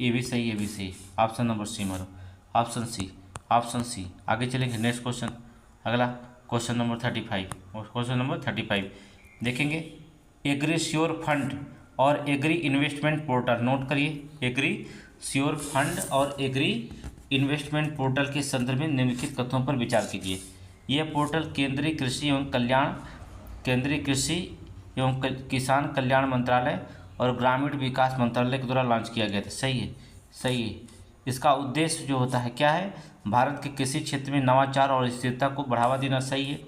ये भी सही, ये भी सही, ऑप्शन नंबर सी मारो, ऑप्शन सी। आगे चलेंगे नेक्स्ट क्वेश्चन। अगला क्वेश्चन नंबर 35 देखेंगे। एग्रीश्योर फंड और एग्री इन्वेस्टमेंट पोर्टल, नोट करिए, एग्रीश्योर फंड और एग्री इन्वेस्टमेंट पोर्टल के संदर्भ में निम्नलिखित कथनों पर विचार कीजिए। यह पोर्टल केंद्रीय कृषि एवं किसान कल्याण मंत्रालय और ग्रामीण विकास मंत्रालय के द्वारा लॉन्च किया गया था। सही है, सही है। इसका उद्देश्य जो होता है क्या है, भारत के कृषि क्षेत्र में नवाचार और स्थिरता को बढ़ावा देना। सही है।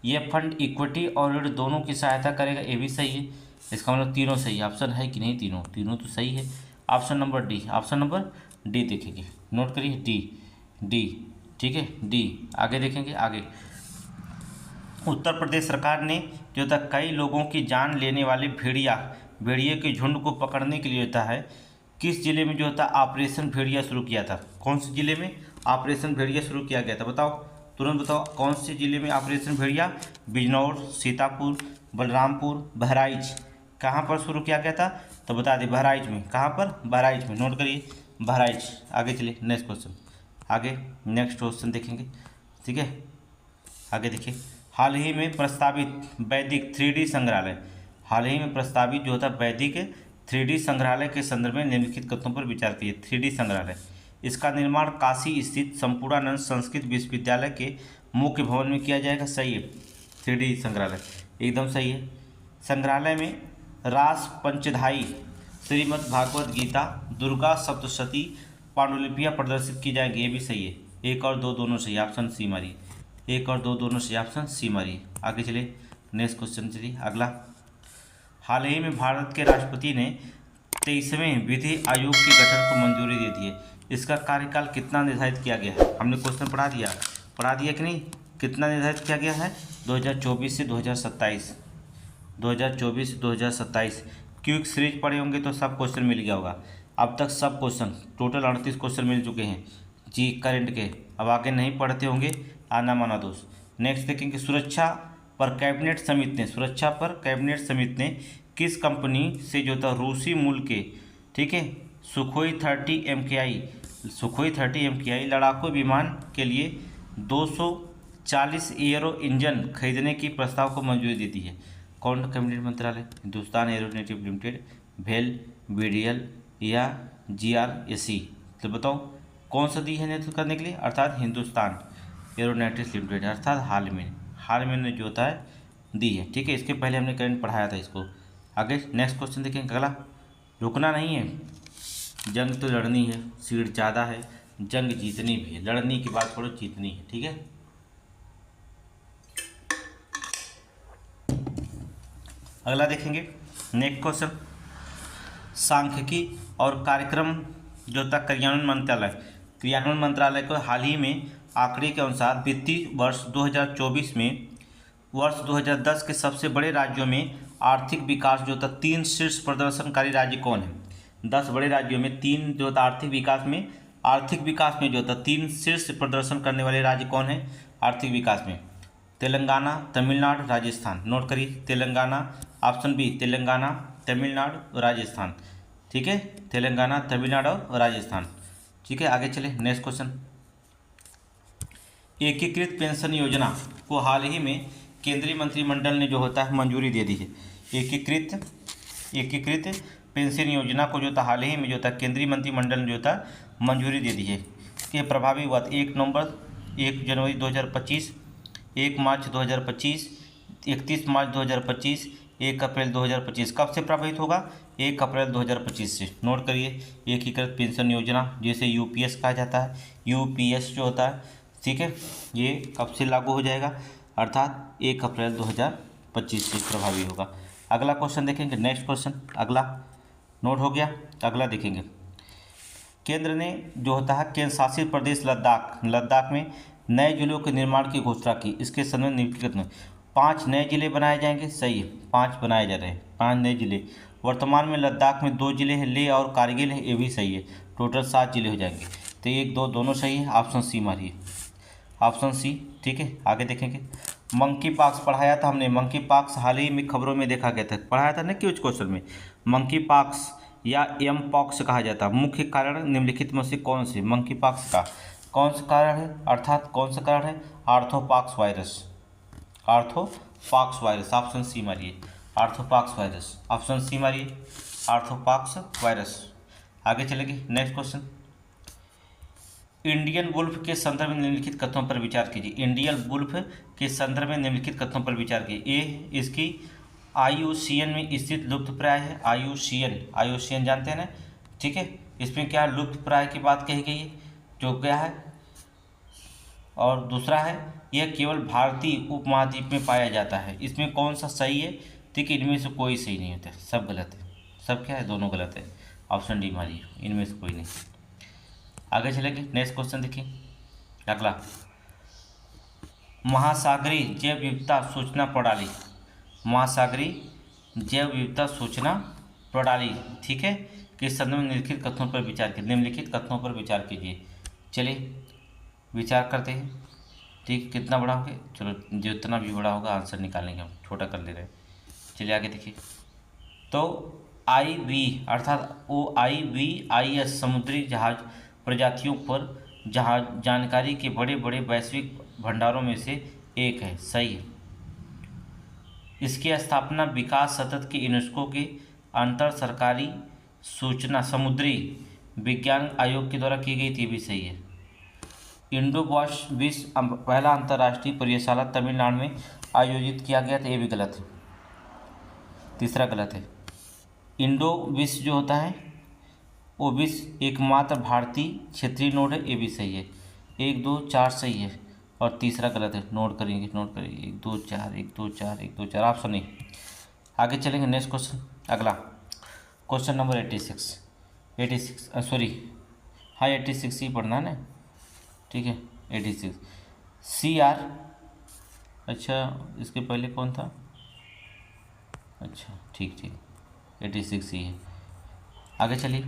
यह फंड इक्विटी और ऋण दोनों की सहायता करेगा। ये भी सही है। इसका मतलब तीनों सही है। ऑप्शन है कि नहीं, तीनों तीनों तो सही है। Option number D, option number D देखेंगे, नोट करिए डी, डी, ठीक है, डी। आगे देखेंगे, आगे उत्तर प्रदेश सरकार ने जो था कई लोगों की जान लेने वाले भेड़िए के झुंड को पकड़ने के लिए होता है किस जिले में जो होता ऑपरेशन भेड़िया शुरू किया था। कौन से जिले में ऑपरेशन भेड़िया शुरू किया गया था, बताओ, तुरंत बताओ कौन से जिले में ऑपरेशन भेड़िया। बिजनौर, सीतापुर, बलरामपुर, बहराइच, कहाँ पर शुरू किया गया था, तो बता दें बहराइच में। कहाँ पर, बहराइच में, नोट करिए बहराइच। आगे चलिए नेक्स्ट क्वेश्चन, आगे नेक्स्ट क्वेश्चन देखेंगे, ठीक है। आगे देखिए, हाल ही में प्रस्तावित वैदिक 3D संग्रहालय, हाल ही में प्रस्तावित जो होता है वैदिक 3D संग्रहालय के संदर्भ में निम्नलिखित कथनों पर विचार कीजिए। 3D संग्रहालय, इसका निर्माण काशी स्थित संपूर्णानंद संस्कृत विश्वविद्यालय के मुख्य भवन में किया जाएगा। सही है, 3D संग्रहालय एकदम सही है। संग्रहालय में रास पंचधाई, श्रीमद् भागवत गीता, दुर्गा सप्तशती, पांडुलिपियाँ प्रदर्शित की जाएंगी। ये भी सही है। 1 और 2 दोनों सही, ऑप्शन सी मारिए। 1 और 2 दोनों सही, ऑप्शन सी मारिए। आगे चलिए नेक्स्ट क्वेश्चन, चलिए अगला। हाल ही में भारत के राष्ट्रपति ने 23वें विधि आयोग के गठन को मंजूरी दे दी है। इसका कार्यकाल कितना निर्धारित किया गया है, हमने क्वेश्चन पढ़ा दिया कि नहीं। कितना निर्धारित किया गया है, 2024 से 2027, 2024 से 2027। क्विक सीरीज पढ़े होंगे तो सब क्वेश्चन मिल गया होगा। अब तक सब क्वेश्चन टोटल 38 क्वेश्चन मिल चुके हैं जी करंट के। अब आगे नहीं पढ़ते होंगे, आना माना दोस्त। नेक्स्ट देखेंगे, सुरक्षा पर कैबिनेट समिति ने किस कंपनी से जो था रूसी मूल के, ठीक है, सुखोई 30 MKI लड़ाकू विमान के लिए 240 एरो इंजन खरीदने की प्रस्ताव को मंजूरी दी दी है। कौन कैबिनेट मंत्रालय, हिंदुस्तान एरोनॉटिक्स लिमिटेड, भेल, BDL या GRAC। तो बताओ कौन सा दी है नेतृत्व करने के लिए, अर्थात हिंदुस्तान एरोनॉटिक्स लिमिटेड, अर्थात हाल में ने जो होता है दी है, ठीक है। इसके पहले हमने करंट पढ़ाया था इसको। आगे नेक्स्ट क्वेश्चन देखेंगे अगला। रुकना नहीं है, जंग तो लड़नी है, सीट ज़्यादा है, जंग जीतनी भी है, लड़ने की बात थोड़ी जीतनी है, ठीक है। अगला देखेंगे नेक्स्ट क्वेश्चन, सांख्यिकी और कार्यक्रम जो था क्रियान्वयन मंत्रालय को हाल ही में आंकड़े के अनुसार वित्तीय वर्ष 2024 में वर्ष 2010 के सबसे बड़े राज्यों में आर्थिक विकास जो था 3 शीर्ष प्रदर्शनकारी राज्य कौन है। 10 बड़े राज्यों में 3 जो था आर्थिक विकास में जो था 3 शीर्ष प्रदर्शन करने वाले राज्य कौन है आर्थिक विकास में। तेलंगाना, तमिलनाडु, राजस्थान। नोट करिए तेलंगाना, ऑप्शन बी तेलंगाना, तमिलनाडु, राजस्थान, ठीक है। तेलंगाना, तमिलनाडु और राजस्थान, ठीक है। आगे चले नेक्स्ट क्वेश्चन, एकीकृत पेंशन योजना को हाल ही में केंद्रीय मंत्रिमंडल ने जो होता है मंजूरी दे दी है। एकीकृत पेंशन योजना को जो था हाल ही में जो था केंद्रीय मंत्रिमंडल ने जो था मंजूरी दे दी है। ये प्रभावी हुआ 1 जनवरी 2025, 1 मार्च 2025, 31 मार्च 2025, 1 अप्रैल 2025। कब से प्रभावित होगा, 1 अप्रैल 2025 से। नोट करिए एकीकृत पेंशन योजना, जिसे UPS कहा जाता है, UPS जो होता है, ठीक है, ये कब से लागू हो जाएगा, अर्थात 1 अप्रैल 2025 से प्रभावी होगा। अगला क्वेश्चन देखेंगे, नेक्स्ट क्वेश्चन अगला, नोट हो गया। अगला देखेंगे, केंद्र ने जो होता है केंद्र शासित प्रदेश लद्दाख में नए जिलों के निर्माण की घोषणा की। इसके संबंध निम्नलिखित में 5 नए जिले बनाए जाएंगे। सही है, 5 बनाए जा रहे हैं, 5 नए जिले। वर्तमान में लद्दाख में 2 जिले हैं, लेह और कारगिल है, ये भी सही है। टोटल 7 जिले हो जाएंगे। तो 1, 2 दोनों सही है, ऑप्शन सी मारिए, ऑप्शन सी, ठीक है। आगे देखेंगे, मंकी पॉक्स पढ़ाया था हमने। मंकी पॉक्स हाल ही में खबरों में देखा गया था, पढ़ाया था ना कुछ क्वेश्चन में। मंकी पॉक्स या M-Pox कहा जाता है। मुख्य कारण निम्नलिखित में से कौन से मंकी पॉक्स का कौन सा कारण है, अर्थात कौन सा कारण है, आर्थ्रोपॉक्स वायरस, ऑप्शन सी मारिए, आर्थ्रोपॉक्स वायरस, ऑप्शन सी मारिए, आर्थ्रोपॉक्स वायरस। आगे चलेंगे नेक्स्ट क्वेश्चन, इंडियन वुल्फ के संदर्भ में निम्नलिखित कथनों पर विचार कीजिए। इंडियन वुल्फ के संदर्भ में निम्नलिखित कथनों पर विचार कीजिए। ए, इसकी IUCN में स्थित लुप्तप्राय है। IUCN जानते हैं ना, ठीक है। इसमें क्या लुप्तप्राय की बात कही गई है, जो क्या है। और दूसरा है, यह केवल भारतीय उपमहाद्वीप में पाया जाता है। इसमें कौन सा सही है, ठीक है। इनमें से कोई सही नहीं होता, सब गलत है। सब क्या है, दोनों गलत है। ऑप्शन डी मारिए, इनमें से कोई नहीं। आगे चलेंगे, नेक्स्ट क्वेश्चन देखिए अगला। महासागरीय जैव विविधता सूचना प्रणाली, महासागरीय जैव विविधता सूचना प्रणाली, ठीक है, किस संदर्भ में निम्नलिखित कथनों पर विचार कीजिए। निम्नलिखित कथनों पर विचार कीजिए। चलिए विचार करते हैं, ठीक। कितना बड़ा होगा, चलो जितना भी बड़ा होगा आंसर निकालेंगे, हम छोटा कर ले रहे हैं। चलिए आगे देखिए। तो IB अर्थात OIVIS समुद्री जहाज प्रजातियों पर जहाज जानकारी के बड़े बड़े वैश्विक भंडारों में से एक है, सही है। इसकी स्थापना विकास सतत के यूनेस्को के अंतर सरकारी सूचना समुद्री विज्ञान आयोग के द्वारा की गई थी, भी सही है। इंडो-बॉश विश्व पहला अंतर्राष्ट्रीय प्रयोगशाला तमिलनाडु में आयोजित किया गया था, ये भी गलत है। तीसरा गलत है। इंडो विश्व जो होता है वो विश्व एकमात्र भारतीय क्षेत्रीय नोड है, ये भी सही है। 1 2 4 सही है और तीसरा गलत है। नोट करेंगे 1 2 4 1 2 4 1 2 4 ऑप्शन नहीं। आगे चलेंगे, नेक्स्ट क्वेश्चन अगला। क्वेश्चन नंबर 86 सॉरी, हाँ 86 ही पढ़ना है ना, ठीक है। 86 CR, अच्छा इसके पहले कौन था, अच्छा ठीक 86 ही है। आगे चलिए।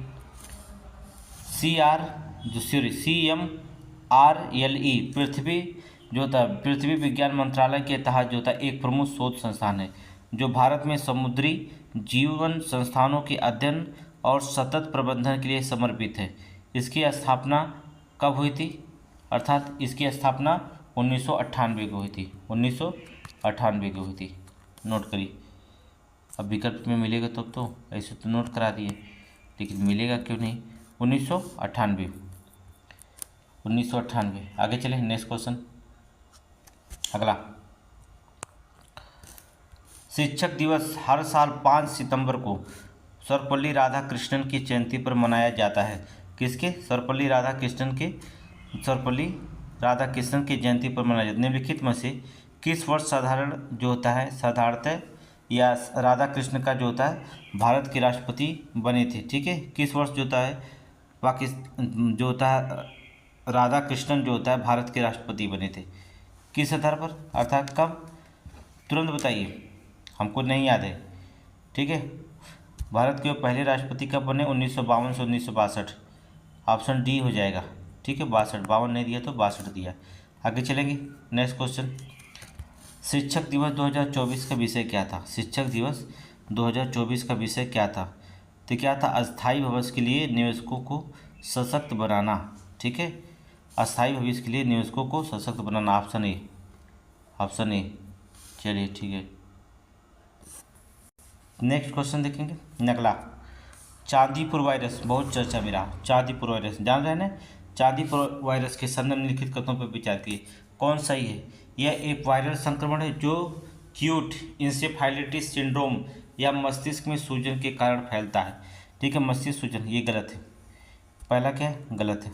CMRLE पृथ्वी जो था पृथ्वी विज्ञान मंत्रालय के तहत जो था एक प्रमुख शोध संस्थान है, जो भारत में समुद्री जीवन संस्थानों के अध्ययन और सतत प्रबंधन के लिए समर्पित है। इसकी स्थापना कब हुई थी, अर्थात इसकी स्थापना 1998 को हुई थी। 1998 को हुई थी, नोट करिए। अब विकल्प में मिलेगा तब तो ऐसे तो नोट करा दिए, लेकिन मिलेगा क्यों नहीं। 1998। आगे चलें, नेक्स्ट क्वेश्चन अगला। शिक्षक दिवस हर साल 5 सितंबर को सर्वपल्ली राधाकृष्णन की जयंती पर मनाया जाता है। किसके, सर्वपल्ली राधाकृष्णन की जयंती पर मनाया जाता है। निम्नलिखित में से किस वर्ष साधारणतः या राधाकृष्ण का जो होता है भारत के राष्ट्रपति बने थे, ठीक है। किस वर्ष जो होता है जो होता है राधाकृष्णन जो होता है भारत के राष्ट्रपति बने थे, किस आधार पर, अर्थात कब, तुरंत बताइए, हमको नहीं याद है, ठीक है। भारत के पहले राष्ट्रपति कब बने, 1952 से 1962। ऑप्शन डी हो जाएगा, ठीक है। 52 नहीं दिया तो 62 दिया। आगे चलेंगे, नेक्स्ट क्वेश्चन। शिक्षक दिवस 2024 का विषय क्या था। शिक्षक दिवस 2024 का विषय क्या था, तो क्या था, अस्थायी भविष्य के लिए निवेशकों को सशक्त बनाना, ठीक है। अस्थायी भविष्य के लिए निवेशकों को सशक्त बनाना, ऑप्शन ए। चलिए ठीक है, नेक्स्ट क्वेश्चन देखेंगे। अगला, चांदीपुर वायरस बहुत चर्चा में रहा। चांदीपुर वायरस जान रहे हैं ना, चांदीपुर वायरस के संदर्भ में लिखित कथनों पर विचार कीजिए। कौन सही है। यह एक वायरल संक्रमण है जो क्यूट इंसेफेलाइटिस सिंड्रोम या मस्तिष्क में सूजन के कारण फैलता है, ठीक है। मस्तिष्क सूजन, ये गलत है। पहला क्या है, गलत है,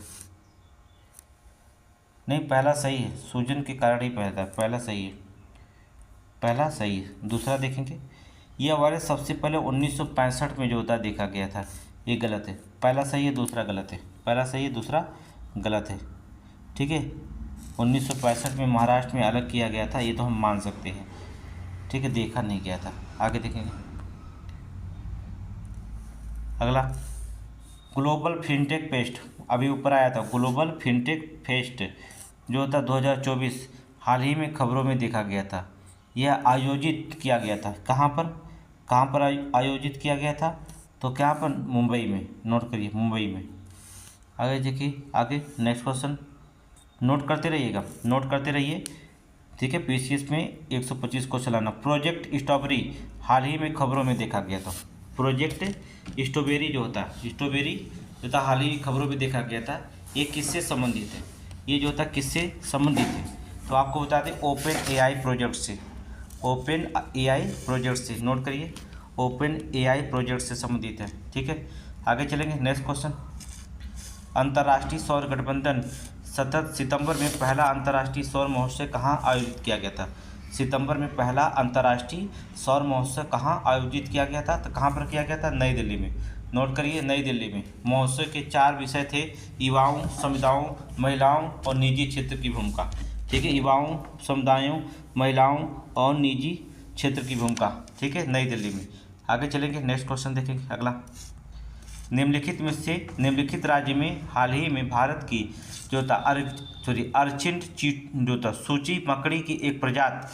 नहीं पहला सही है, सूजन के कारण ही फैलता है, पहला सही है, पहला सही है। दूसरा देखेंगे, यह वायरस सबसे पहले 1965 में जो होता देखा गया था, ये गलत है। पहला सही है, दूसरा गलत है। पहला सही है, दूसरा गलत है, ठीक है। 1965 में महाराष्ट्र में अलग किया गया था, ये तो हम मान सकते हैं, ठीक है, देखा नहीं गया था। आगे देखेंगे अगला, ग्लोबल फिनटेक फेस्ट, अभी ऊपर आया था। ग्लोबल फिनटेक फेस्ट जो था 2024 हाल ही में खबरों में देखा गया था। यह आयोजित किया गया था कहाँ पर आयोजित किया गया था, तो क्या पर, मुंबई में। नोट करिए, मुंबई में। आगे देखिए, आगे नेक्स्ट क्वेश्चन, नोट करते रहिए, ठीक है। PCS में 125 को चलाना। प्रोजेक्ट स्ट्रॉबेरी हाल ही में खबरों में देखा गया था। प्रोजेक्ट स्ट्रॉबेरी जो था हाल ही खबरों में देखा गया था। ये किससे संबंधित है, ये जो था किससे संबंधित है, तो आपको बता दें OpenAI प्रोजेक्ट से। ओपन एआई प्रोजेक्ट से, नोट करिए, ओपन एआई प्रोजेक्ट से संबंधित है। ठीक है, आगे चलेंगे। नेक्स्ट क्वेश्चन, अंतर्राष्ट्रीय सौर गठबंधन 7 सितंबर में पहला अंतर्राष्ट्रीय सौर महोत्सव कहाँ आयोजित किया गया था? सितंबर में पहला अंतर्राष्ट्रीय सौर महोत्सव कहाँ आयोजित किया गया था? तो कहाँ पर किया गया था? नई दिल्ली में। नोट करिए, नई दिल्ली में। महोत्सव के 4 विषय थे, युवाओं, समुदायों, महिलाओं और निजी क्षेत्र की भूमिका। ठीक है, युवाओं, समुदायों, महिलाओं और निजी क्षेत्र की भूमिका। ठीक है, नई दिल्ली में। आगे चलेंगे, नेक्स्ट क्वेश्चन देखेंगे अगला। निम्नलिखित में से निम्नलिखित राज्य में हाल ही में भारत की जो था अर्चिन्ड जो था सूची मकड़ी की एक प्रजाति,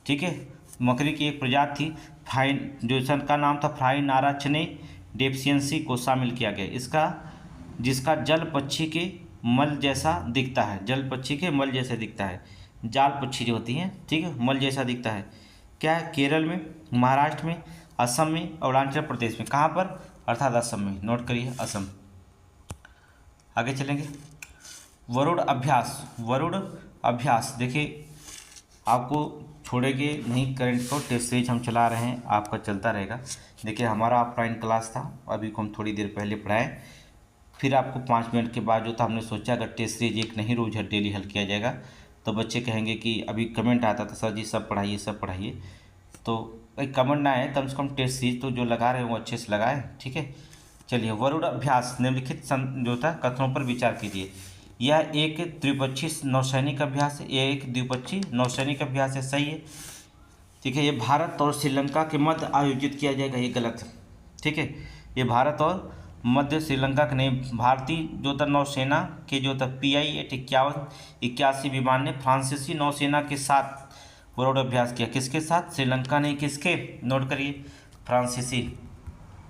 ठीक है, मकड़ी की एक प्रजाति थी, फाइन जो इसका नाम था फ्राइनाराचने डेफिशिएंसी को शामिल किया गया। इसका जिसका जल पक्षी के मल जैसा दिखता है, जल पक्षी के मल जैसा दिखता है, जाल पक्षी जो होती हैं, ठीक है, मल जैसा दिखता है। क्या है? केरल में, महाराष्ट्र में, असम में, अरुणाचल प्रदेश में। कहाँ पर? अर्थात असम में। नोट करिए, असम। आगे चलेंगे, वरुण अभ्यास। वरुण अभ्यास देखिए, आपको छोड़ेंगे नहीं करंट को, टेस्ट सीरीज हम चला रहे हैं, आपका चलता रहेगा। देखिए, हमारा ऑफलाइन क्लास था, अभी को हम थोड़ी देर पहले पढ़ाएं, फिर आपको 5 मिनट के बाद जो था हमने सोचा अगर टेस्ट सीरीज एक नहीं रोज डेली हल किया जाएगा तो बच्चे कहेंगे कि अभी कमेंट आता था सर जी सब पढ़ाइए सब पढ़ाइए, तो एक कमेंट ना आए, कम से कम टेस्ट सीरीज तो जो लगा रहे हैं वो अच्छे से लगाएं। ठीक है, चलिए, वरुण अभ्यास निम्नलिखित जो था कथनों पर विचार कीजिए। यह एक द्विपक्षीय नौसैनिक अभ्यास है, यह एक द्विपक्षीय नौसैनिक अभ्यास है, सही है। ठीक है, ये भारत और श्रीलंका के मध्य आयोजित किया जाएगा, ये गलत है। ठीक है, ये भारत और मध्य श्रीलंका के नहीं, भारतीय जो था नौसेना के जो था PI-81 विमान ने फ्रांसीसी नौसेना के साथ वरुण अभ्यास किया। किसके साथ? श्रीलंका नहीं, किसके? नोट करिए, फ्रांसीसी,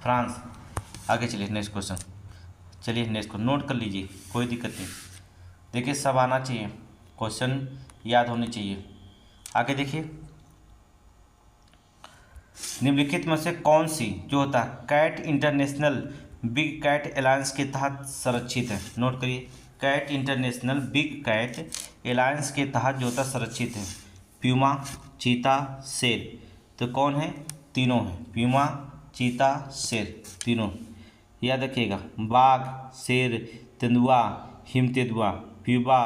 फ्रांस। आगे चलिए, नेक्स्ट क्वेश्चन। चलिए नेक्स्ट को नोट कर लीजिए, कोई दिक्कत नहीं। देखिए, सब आना चाहिए, क्वेश्चन याद होने चाहिए। आगे देखिए, निम्नलिखित में से कौन सी जो होता है cat International Big Cat Alliance के तहत संरक्षित है? नोट करिए, cat International Big Cat Alliance के तहत जो होता संरक्षित है। प्यूमा, चीता, शेर। तो कौन है? तीनों हैं, प्यूमा, चीता, शेर, तीनों। याद रखिएगा, बाघ, शेर, तेंदुआ, हिम तेंदुआ, प्यूमा,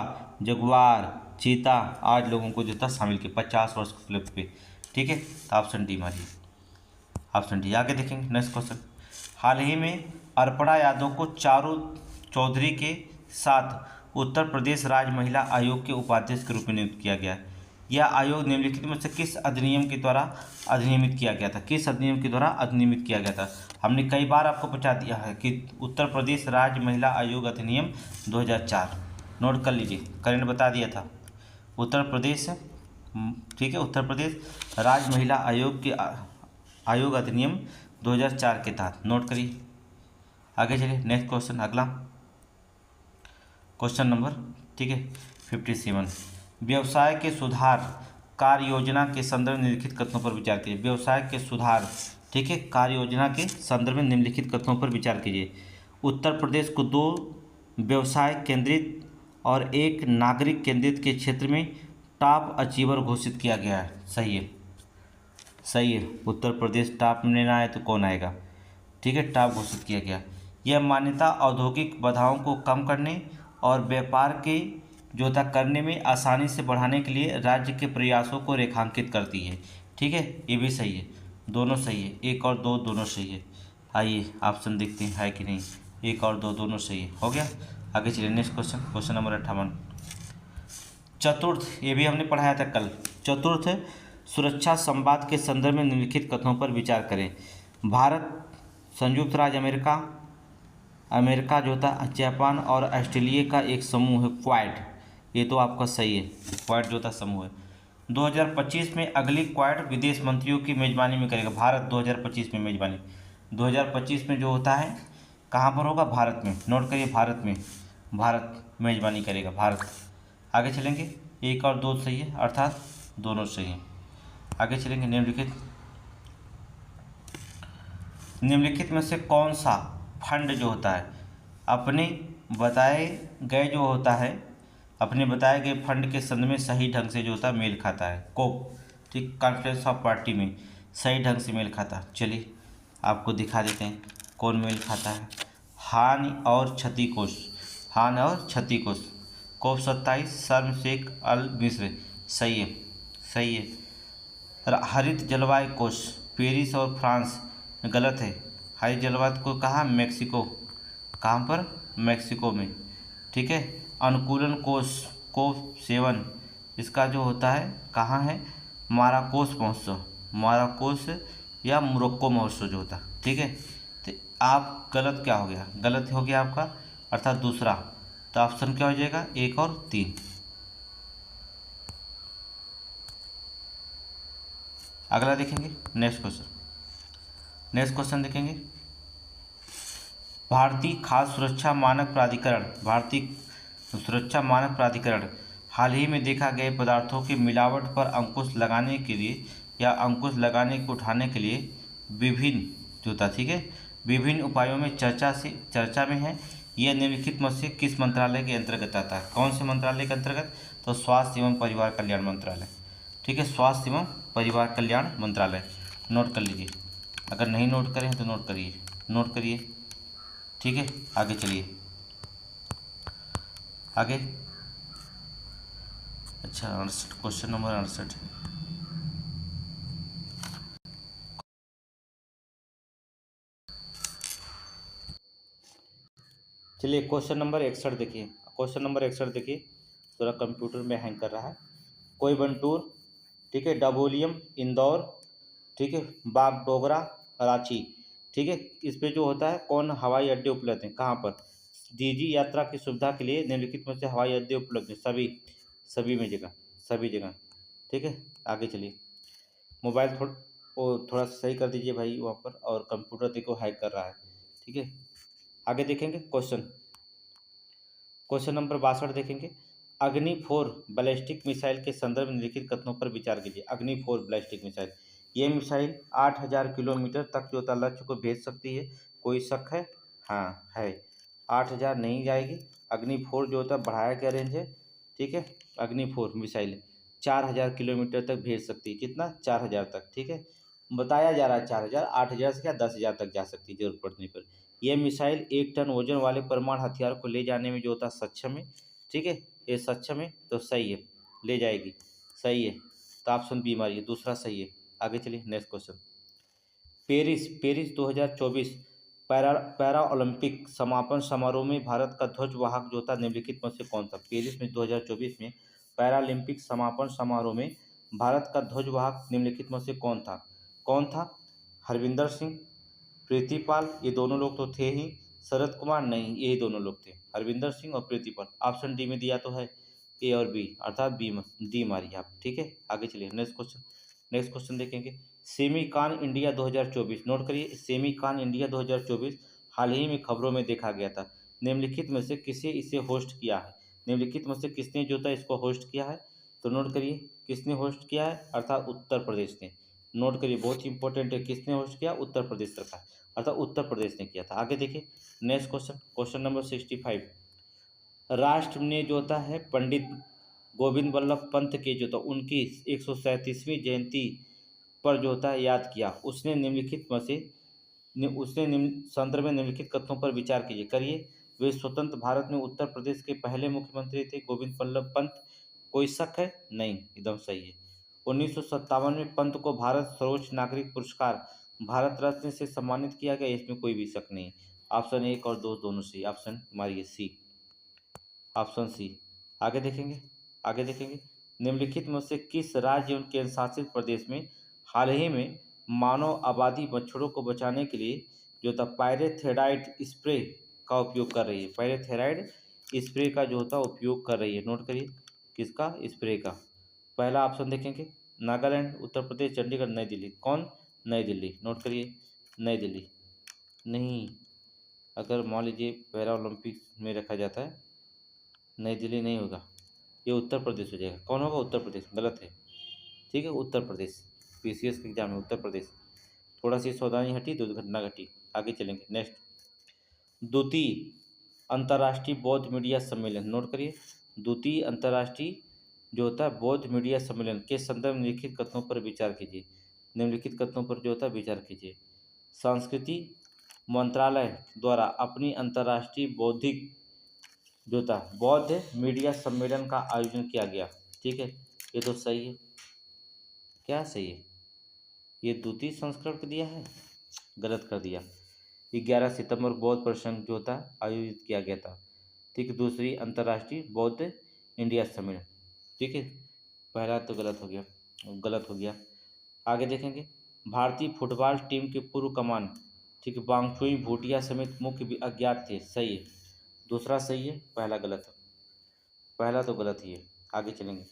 जगुआर, चीता, आज लोगों को जो था शामिल किया 50 वर्ष के फ्लिप पे। ठीक है, तो ऑप्शन डी मारिए, ऑप्शन डी। आगे देखेंगे, नेक्स्ट क्वेश्चन। हाल ही में अर्पणा यादव को चारू चौधरी के साथ उत्तर प्रदेश राज्य महिला आयोग के उपाध्यक्ष के रूप में नियुक्त किया गया। यह आयोग निम्नलिखित में से किस अधिनियम के द्वारा अधिनियमित किया गया था? किस अधिनियम के द्वारा अधिनियमित किया गया था? हमने कई बार आपको बता दिया है कि उत्तर प्रदेश राज्य महिला आयोग अधिनियम 2004। नोट कर लीजिए, करंट बता दिया था। उत्तर प्रदेश, ठीक है, उत्तर प्रदेश राज्य महिला आयोग के आयोग अधिनियम 2004 के तहत। नोट करिए, आगे चलिए, नेक्स्ट क्वेश्चन अगला, क्वेश्चन नंबर, ठीक है, 57। व्यवसाय के सुधार कार्य योजना के संदर्भ में निम्नलिखित कथनों पर विचार कीजिए। व्यवसाय के सुधार, ठीक है, कार्य योजना के संदर्भ में निम्नलिखित कथनों पर विचार कीजिए। उत्तर प्रदेश को 2 व्यवसाय केंद्रित और 1 नागरिक केंद्रित के क्षेत्र में टॉप अचीवर घोषित किया गया है। सही है, सही है, उत्तर प्रदेश टॉप में ना आए तो कौन आएगा? ठीक है, टॉप घोषित किया गया। यह मान्यता औद्योगिक बाधाओं को कम करने और व्यापार के जो था करने में आसानी से बढ़ाने के लिए राज्य के प्रयासों को रेखांकित करती है। ठीक है, ये भी सही है, दोनों सही है, 1 और 2 दोनों सही है। आइए ऑप्शन देखते हैं है कि नहीं, 1 और 2 दोनों सही है, हो गया। आगे चलिए, नेक्स्ट क्वेश्चन, क्वेश्चन नंबर 58। चतुर्थ, ये भी हमने पढ़ाया था कल। चतुर्थ, सुरक्षा संवाद के संदर्भ में निम्नलिखित कथनों पर विचार करें। भारत, संयुक्त राज्य अमेरिका जो था, जापान और ऑस्ट्रेलिया का एक समूह है क्वाड। ये तो आपका सही है, क्वाड जो था समूह है। 2025 में अगली क्वाड विदेश मंत्रियों की मेजबानी में करेगा भारत। 2025 में मेजबानी, 2025 में जो होता है कहाँ पर होगा? भारत में। नोट करिए, भारत में, भारत मेजबानी करेगा, भारत। आगे चलेंगे, 1 और 2 सही है, अर्थात दोनों सही हैं। आगे चलेंगे, निम्नलिखित में से कौन सा फंड जो होता है अपने बताए गए फंड के संदर्भ में सही ढंग से जो होता है मेल खाता है? कोप, ठीक, कॉन्फ्रेंस ऑफ पार्टी में सही ढंग से मेल खाता। चलिए आपको दिखा देते हैं कौन मेल खाता है। हानि और क्षति कोष, हानि और क्षति कोष, कोप 27 शर्म शेख अल मिस्र, सही है, सही है। हरित जलवायु कोष पेरिस और फ्रांस, गलत है। हरित जलवायु को कहाँ, मैक्सिको, कहाँ पर, मैक्सिको में, ठीक है। अनुकूलन कोष कोप 7, इसका जो होता है कहाँ है, माराकोस महोत्सव, माराकोस या मोरक्को महोत्सव जो होता है, ठीक है। तो आप गलत क्या हो गया, गलत हो गया आपका, अर्थात दूसरा। तो ऑप्शन क्या हो जाएगा, 1 और 3। अगला देखेंगे, नेक्स्ट क्वेश्चन, नेक्स्ट क्वेश्चन देखेंगे। भारतीय खाद्य सुरक्षा मानक प्राधिकरण, भारतीय सुरक्षा मानक प्राधिकरण हाल ही में देखा गए पदार्थों की मिलावट पर अंकुश लगाने के लिए या अंकुश लगाने को उठाने के लिए विभिन्न जो था, ठीक है, विभिन्न उपायों में चर्चा में है। यह निम्नलिखित में से किस मंत्रालय के अंतर्गत आता है, कौन से मंत्रालय के अंतर्गत, तो स्वास्थ्य एवं परिवार कल्याण मंत्रालय, ठीक है, स्वास्थ्य एवं परिवार कल्याण मंत्रालय। नोट कर लीजिए, अगर नहीं नोट करें तो नोट करिए, नोट करिए, ठीक है। आगे चलिए, आगे, अच्छा 68, क्वेश्चन नंबर 68। चलिए क्वेश्चन नंबर 61 देखिए, क्वेश्चन नंबर 61 देखिए, थोड़ा कंप्यूटर में हैंग कर रहा है। कोयबंटूर, ठीक है, डबोलियम इंदौर, ठीक है, बागडोगरा रांची, ठीक है, इस पे जो होता है कौन हवाई अड्डे उपलब्ध हैं, कहाँ पर, निजी यात्रा की सुविधा के लिए निम्नलिखित में से हवाई अड्डे उपलब्ध हैं, सभी, सभी में जगह, सभी जगह, ठीक है। आगे चलिए, मोबाइल थोड़ा सा सही कर दीजिए भाई वहाँ पर, और कंप्यूटर देखो हैक कर रहा है, ठीक है। आगे देखेंगे क्वेश्चन, क्वेश्चन नंबर 62 देखेंगे। अग्नि 4 बैलिस्टिक मिसाइल के संदर्भ में निम्नलिखित कथनों पर विचार कीजिए। अग्नि 4 बैलिस्टिक मिसाइल, ये मिसाइल 8000 किलोमीटर तक जो लक्ष्य को भेज सकती है, कोई शक है, हाँ है। 8000 नहीं जाएगी, अग्नि 4 जो होता है बढ़ाया गया रेंज है, ठीक है। अग्नि 4 मिसाइल 4000 किलोमीटर तक भेज सकती है, कितना, 4000 तक, ठीक है। बताया जा रहा है 4000, 8000 से क्या 10,000 तक जा सकती है जरूरत पड़ने पर। यह मिसाइल 1 टन वजन वाले परमाणु हथियार को ले जाने में जो होता है सक्षम है, ठीक है, ये सक्षम है, तो सही है, ले जाएगी, सही है। तो ऑप्शन बी मारिए, दूसरा सही है। आगे चलिए, next question. Paris, Paris 2024 para Olympic समापन समारोह में भारत का ध्वजवाहक जो था निम्नलिखित में से कौन था। पेरिस में 2024 में पैरालंपिक समापन समारोह में भारत का ध्वजवाहक निम्नलिखित में से कौन था, कौन था, हरविंदर सिंह, प्रीतिपाल, ये दोनों लोग तो थे ही, शरद कुमार नहीं, यही दोनों लोग थे, हरविंदर सिंह और प्रीतिपाल। ऑप्शन डी में दिया तो है ए और बी, अर्थात बी, डी मारिए आप, ठीक है। आगे चलिए, नेक्स्ट क्वेश्चन, नेक्स्ट क्वेश्चन देखेंगे। सेमीकान इंडिया 2024, नोट करिए, सेमीकान इंडिया 2024 हाल ही में खबरों में देखा गया था। निम्नलिखित में से किसे इसे होस्ट किया है, निम्नलिखित में से किसने जो था इसको होस्ट किया है, तो नोट करिए किसने होस्ट किया है, अर्थात उत्तर प्रदेश ने। नोट करिए, बहुत ही इंपॉर्टेंट है, किसने होस्ट किया, उत्तर प्रदेश सरकार, अर्थात उत्तर प्रदेश ने किया था। आगे देखिए, नेक्स्ट क्वेश्चन, क्वेश्चन नंबर 65। राष्ट्र ने जो होता है पंडित गोविंद वल्लभ पंत के जो था उनकी 137वीं जयंती पर जो होता है याद किया। उसने निम्नलिखित में से उसने निम्न संदर्भ में निम्नलिखित कथनों पर विचार कीजिए, करिए। वे स्वतंत्र भारत में उत्तर प्रदेश के पहले मुख्यमंत्री थे, गोविंद वल्लभ पंत, कोई शक है, नहीं, एकदम सही है। 1957 में पंत को भारत सर्वोच्च नागरिक पुरस्कार भारत रत्न से सम्मानित किया गया, इसमें कोई भी शक नहीं। ऑप्शन 1 और 2 दोनों सही, ऑप्शन मारिए सी, ऑप्शन सी। आगे देखेंगे, आगे देखेंगे, निम्नलिखित में से किस राज्य एवं केंद्र शासित प्रदेश में हाल ही में मानव आबादी मच्छरों को बचाने के लिए जो था पायरेथेराइड स्प्रे का उपयोग कर रही है, पायरेथेराइड स्प्रे का जो होता है उपयोग कर रही है। नोट करिए, किसका, स्प्रे का। पहला ऑप्शन देखेंगे, नागालैंड, उत्तर प्रदेश, चंडीगढ़, नई दिल्ली, कौन, नई दिल्ली, नोट करिए, नई दिल्ली। नहीं, अगर मान लीजिए पैरा ओलंपिक्स में रखा जाता है, नई दिल्ली नहीं होगा, ये उत्तर प्रदेश हो जाएगा। कौन होगा, उत्तर प्रदेश, गलत है, ठीक है, उत्तर प्रदेश, पीसीएस के एग्जाम में उत्तर प्रदेश। थोड़ा सी सावधानी हटी, दुर्घटना घटी। आगे चलेंगे, नेक्स्ट। द्वितीय अंतर्राष्ट्रीय बौद्ध मीडिया सम्मेलन, नोट करिए, द्वितीय अंतर्राष्ट्रीय जो होता है बौद्ध मीडिया सम्मेलन के संदर्भ में निम्नलिखित कथनों पर विचार कीजिए। निम्नलिखित कथनों पर जो होता है विचार कीजिए। संस्कृति मंत्रालय द्वारा अपनी अंतर्राष्ट्रीय बौद्धिक जो था बौद्ध मीडिया सम्मेलन का आयोजन किया गया। ठीक है, ये तो सही है। क्या सही है? ये द्वितीय संस्करण को दिया है, गलत कर दिया। 11 सितंबर बौद्ध प्रसंग जो था आयोजित किया गया था। ठीक है, दूसरी अंतर्राष्ट्रीय बौद्ध इंडिया सम्मेलन। ठीक है, पहला तो गलत हो गया, गलत हो गया। आगे देखेंगे। भारतीय फुटबॉल टीम के पूर्व कमान ठीक है वांगचुई भूटिया समेत मुख्य अज्ञात थे। सही है। दूसरा सही है, पहला गलत है। पहला तो गलत ही है। आगे चलेंगे।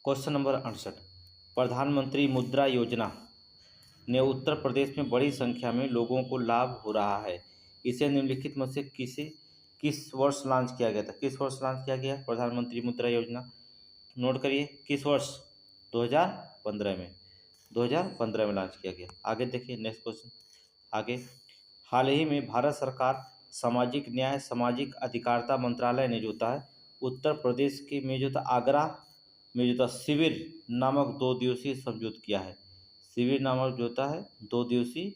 Question number 68। प्रधानमंत्री मुद्रा योजना ने उत्तर प्रदेश में बड़ी संख्या में लोगों को लाभ हो रहा है। इसे निम्नलिखित में से किस वर्ष लॉन्च किया गया था? किस वर्ष लॉन्च किया गया प्रधानमंत्री मुद्रा योजना? नोट करिए, किस वर्ष? 2015 में। 2015 में लॉन्च किया गया। आगे देखिए नेक्स्ट क्वेश्चन। आगे, हाल ही में भारत सरकार सामाजिक न्याय सामाजिक अधिकारिता मंत्रालय ने जो होता है उत्तर प्रदेश के में जो था आगरा में जो था शिविर नामक 2 दिवसीय समझौता किया है। शिविर नामक जो होता है 2 दिवसीय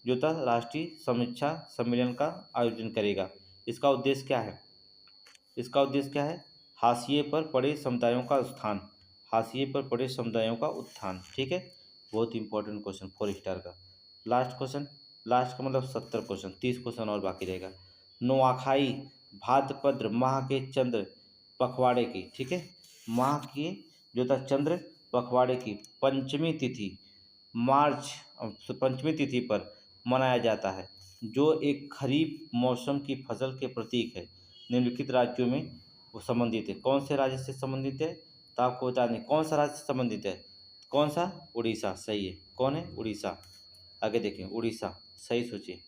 जो था राष्ट्रीय समीक्षा सम्मेलन का आयोजन करेगा। इसका उद्देश्य क्या है? इसका उद्देश्य क्या है? हाशिए पर पड़े समुदायों का उत्थान। हाशिए पर पड़े समुदायों का उत्थान। ठीक है, बहुत इंपॉर्टेंट क्वेश्चन 4 स्टार का। लास्ट क्वेश्चन, लास्ट का मतलब 70 क्वेश्चन, 30 क्वेश्चन और बाकी रहेगा। नोआखाई भाद्रपद माह के चंद्र पखवाड़े की, ठीक है, माह की जो था चंद्र पखवाड़े की पंचमी तिथि पर मनाया जाता है, जो एक खरीफ मौसम की फसल के प्रतीक है। निम्नलिखित राज्यों में वो संबंधित है। कौन से राज्य से संबंधित है? तो आपको बता दें कौन सा राज्य से संबंधित है। कौन सा? उड़ीसा। सही है। कौन है? उड़ीसा। आगे देखें, उड़ीसा। सही सोचिए।